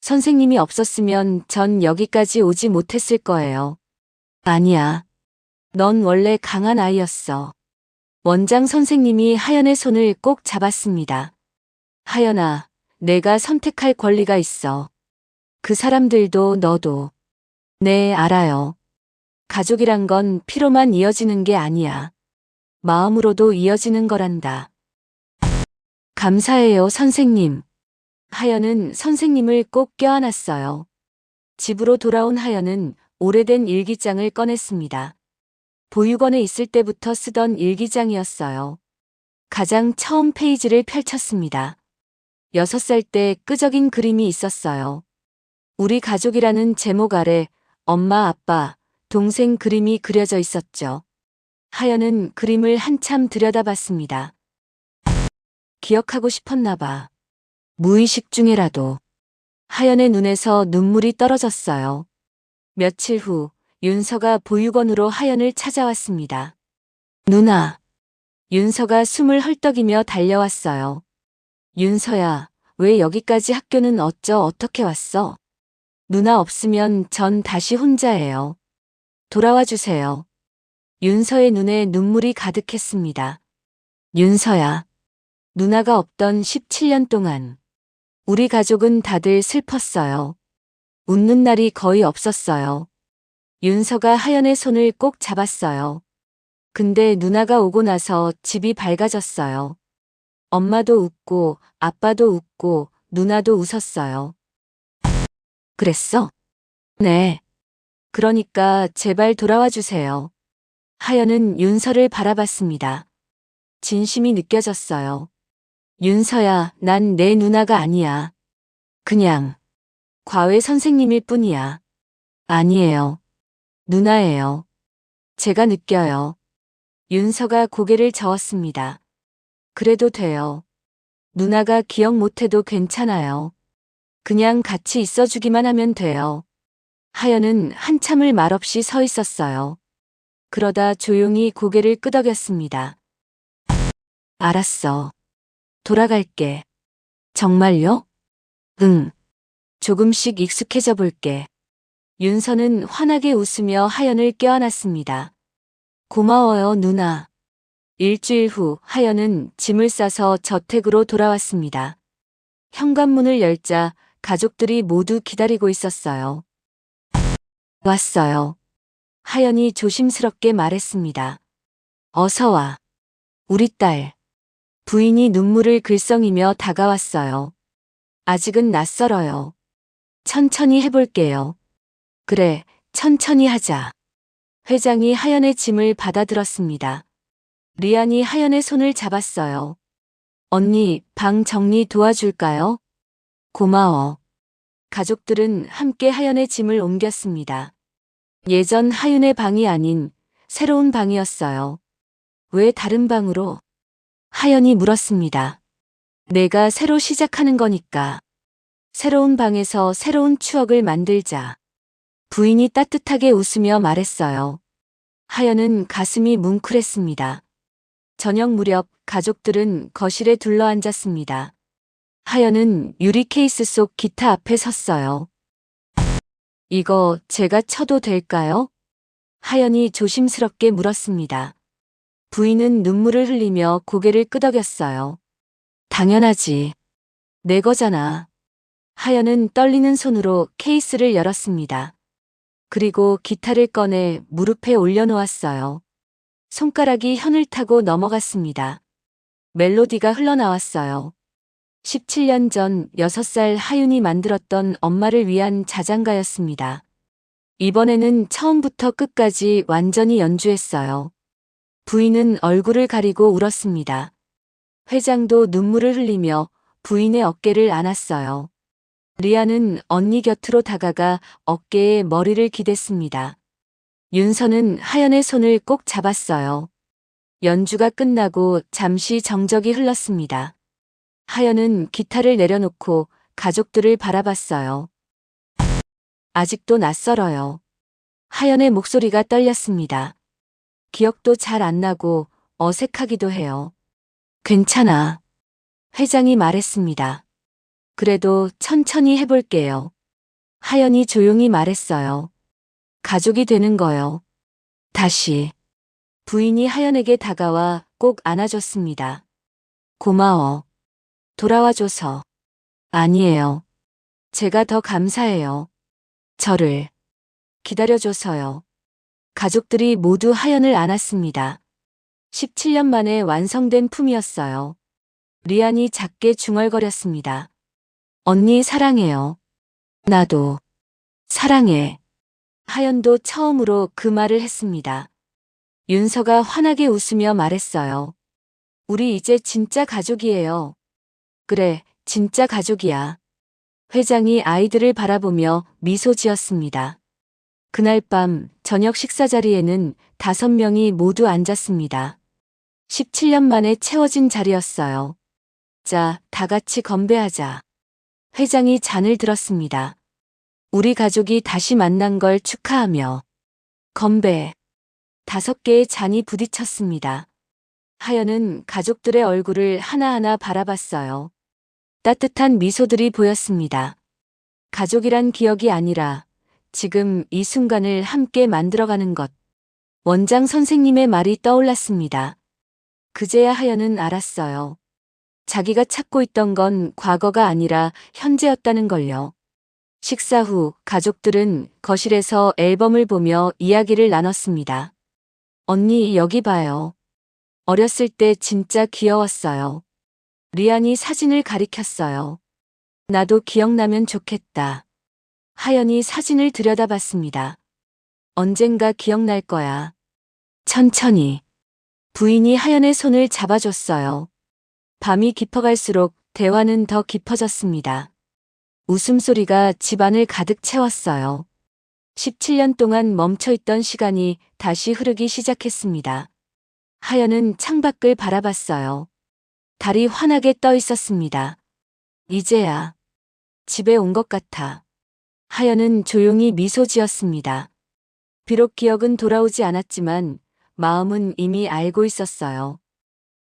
선생님이 없었으면 전 여기까지 오지 못했을 거예요. 아니야. 넌 원래 강한 아이였어. 원장 선생님이 하연의 손을 꼭 잡았습니다. 하연아, 내가 선택할 권리가 있어. 그 사람들도 너도. 네, 알아요. 가족이란 건 피로만 이어지는 게 아니야. 마음으로도 이어지는 거란다. 감사해요, 선생님. 하연은 선생님을 꼭 껴안았어요. 집으로 돌아온 하연은 오래된 일기장을 꺼냈습니다. 보육원에 있을 때부터 쓰던 일기장이었어요. 가장 처음 페이지를 펼쳤습니다. 6살 때 끄적인 그림이 있었어요. 우리 가족이라는 제목 아래 엄마, 아빠, 동생 그림이 그려져 있었죠. 하연은 그림을 한참 들여다봤습니다. 기억하고 싶었나 봐. 무의식 중에라도. 하연의 눈에서 눈물이 떨어졌어요. 며칠 후 윤서가 보육원으로 하연을 찾아왔습니다. 누나. 윤서가 숨을 헐떡이며 달려왔어요. 윤서야, 왜 여기까지 학교는 어떻게 왔어? 누나 없으면 전 다시 혼자예요. 돌아와 주세요. 윤서의 눈에 눈물이 가득했습니다. 윤서야, 누나가 없던 17년 동안 우리 가족은 다들 슬펐어요. 웃는 날이 거의 없었어요. 윤서가 하연의 손을 꼭 잡았어요. 근데 누나가 오고 나서 집이 밝아졌어요. 엄마도 웃고 아빠도 웃고 누나도 웃었어요. 그랬어? 네. 그러니까 제발 돌아와 주세요. 하연은 윤서를 바라봤습니다. 진심이 느껴졌어요. 윤서야, 난 내 누나가 아니야. 그냥 과외 선생님일 뿐이야. 아니에요. 누나예요. 제가 느껴요. 윤서가 고개를 저었습니다. 그래도 돼요. 누나가 기억 못해도 괜찮아요. 그냥 같이 있어주기만 하면 돼요. 하연은 한참을 말없이 서 있었어요. 그러다 조용히 고개를 끄덕였습니다. 알았어. 돌아갈게. 정말요? 응. 조금씩 익숙해져 볼게. 윤서는 환하게 웃으며 하연을 껴안았습니다. 고마워요, 누나. 일주일 후 하연은 짐을 싸서 저택으로 돌아왔습니다. 현관문을 열자 가족들이 모두 기다리고 있었어요. 왔어요. 하연이 조심스럽게 말했습니다. 어서 와. 우리 딸. 부인이 눈물을 글썽이며 다가왔어요. 아직은 낯설어요. 천천히 해볼게요. 그래, 천천히 하자. 회장이 하연의 짐을 받아들었습니다. 리안이 하연의 손을 잡았어요. 언니, 방 정리 도와줄까요? 고마워. 가족들은 함께 하연의 짐을 옮겼습니다. 예전 하윤의 방이 아닌 새로운 방이었어요. 왜 다른 방으로? 하연이 물었습니다. 내가 새로 시작하는 거니까. 새로운 방에서 새로운 추억을 만들자. 부인이 따뜻하게 웃으며 말했어요. 하연은 가슴이 뭉클했습니다. 저녁 무렵 가족들은 거실에 둘러앉았습니다. 하연은 유리 케이스 속 기타 앞에 섰어요. 이거 제가 쳐도 될까요? 하연이 조심스럽게 물었습니다. 부인은 눈물을 흘리며 고개를 끄덕였어요. 당연하지. 내 거잖아. 하연은 떨리는 손으로 케이스를 열었습니다. 그리고 기타를 꺼내 무릎에 올려놓았어요. 손가락이 현을 타고 넘어갔습니다. 멜로디가 흘러나왔어요. 17년 전 6살 하윤이 만들었던 엄마를 위한 자장가였습니다. 이번에는 처음부터 끝까지 완전히 연주했어요. 부인은 얼굴을 가리고 울었습니다. 회장도 눈물을 흘리며 부인의 어깨를 안았어요. 리아는 언니 곁으로 다가가 어깨에 머리를 기댔습니다. 윤서는 하연의 손을 꼭 잡았어요. 연주가 끝나고 잠시 정적이 흘렀습니다. 하연은 기타를 내려놓고 가족들을 바라봤어요. 아직도 낯설어요. 하연의 목소리가 떨렸습니다. 기억도 잘 안 나고 어색하기도 해요. 괜찮아. 회장이 말했습니다. 그래도 천천히 해볼게요. 하연이 조용히 말했어요. 가족이 되는 거요. 다시. 부인이 하연에게 다가와 꼭 안아줬습니다. 고마워. 돌아와줘서. 아니에요. 제가 더 감사해요. 저를 기다려줘서요. 가족들이 모두 하연을 안았습니다. 17년 만에 완성된 품이었어요. 리안이 작게 중얼거렸습니다. 언니 사랑해요. 나도 사랑해. 하연도 처음으로 그 말을 했습니다. 윤서가 환하게 웃으며 말했어요. 우리 이제 진짜 가족이에요. 그래, 진짜 가족이야. 회장이 아이들을 바라보며 미소 지었습니다. 그날 밤 저녁 식사 자리에는 5명이 모두 앉았습니다. 17년 만에 채워진 자리였어요. 자, 다 같이 건배하자. 회장이 잔을 들었습니다. 우리 가족이 다시 만난 걸 축하하며. 건배. 5개의 잔이 부딪혔습니다. 하연은 가족들의 얼굴을 하나하나 바라봤어요. 따뜻한 미소들이 보였습니다. 가족이란 기억이 아니라 지금 이 순간을 함께 만들어가는 것. 원장 선생님의 말이 떠올랐습니다. 그제야 하연은 알았어요. 자기가 찾고 있던 건 과거가 아니라 현재였다는 걸요. 식사 후 가족들은 거실에서 앨범을 보며 이야기를 나눴습니다. 언니 여기 봐요. 어렸을 때 진짜 귀여웠어요. 리안이 사진을 가리켰어요. 나도 기억나면 좋겠다. 하연이 사진을 들여다봤습니다. 언젠가 기억날 거야. 천천히. 부인이 하연의 손을 잡아줬어요. 밤이 깊어갈수록 대화는 더 깊어졌습니다. 웃음소리가 집안을 가득 채웠어요. 17년 동안 멈춰있던 시간이 다시 흐르기 시작했습니다. 하연은 창밖을 바라봤어요. 달이 환하게 떠 있었습니다. 이제야 집에 온 것 같아. 하연은 조용히 미소 지었습니다. 비록 기억은 돌아오지 않았지만 마음은 이미 알고 있었어요.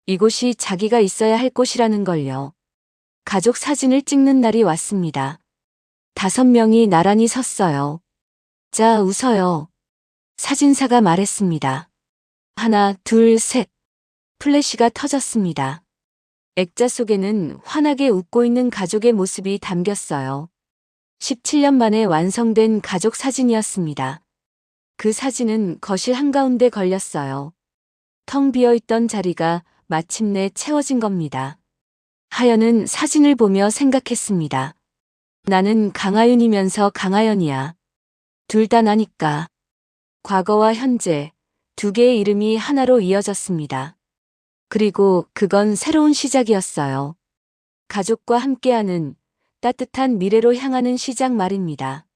이곳이 자기가 있어야 할 곳이라는 걸요. 가족 사진을 찍는 날이 왔습니다. 5명이 나란히 섰어요. 자, 웃어요. 사진사가 말했습니다. 하나, 둘, 셋. 플래시가 터졌습니다. 액자 속에는 환하게 웃고 있는 가족의 모습이 담겼어요. 17년 만에 완성된 가족 사진이었습니다. 그 사진은 거실 한가운데 걸렸어요. 텅 비어있던 자리가 마침내 채워진 겁니다. 하연은 사진을 보며 생각했습니다. 나는 강하윤이면서 강하연이야. 둘 다 나니까. 과거와 현재, 2개의 이름이 하나로 이어졌습니다. 그리고 그건 새로운 시작이었어요. 가족과 함께하는 따뜻한 미래로 향하는 시작 말입니다.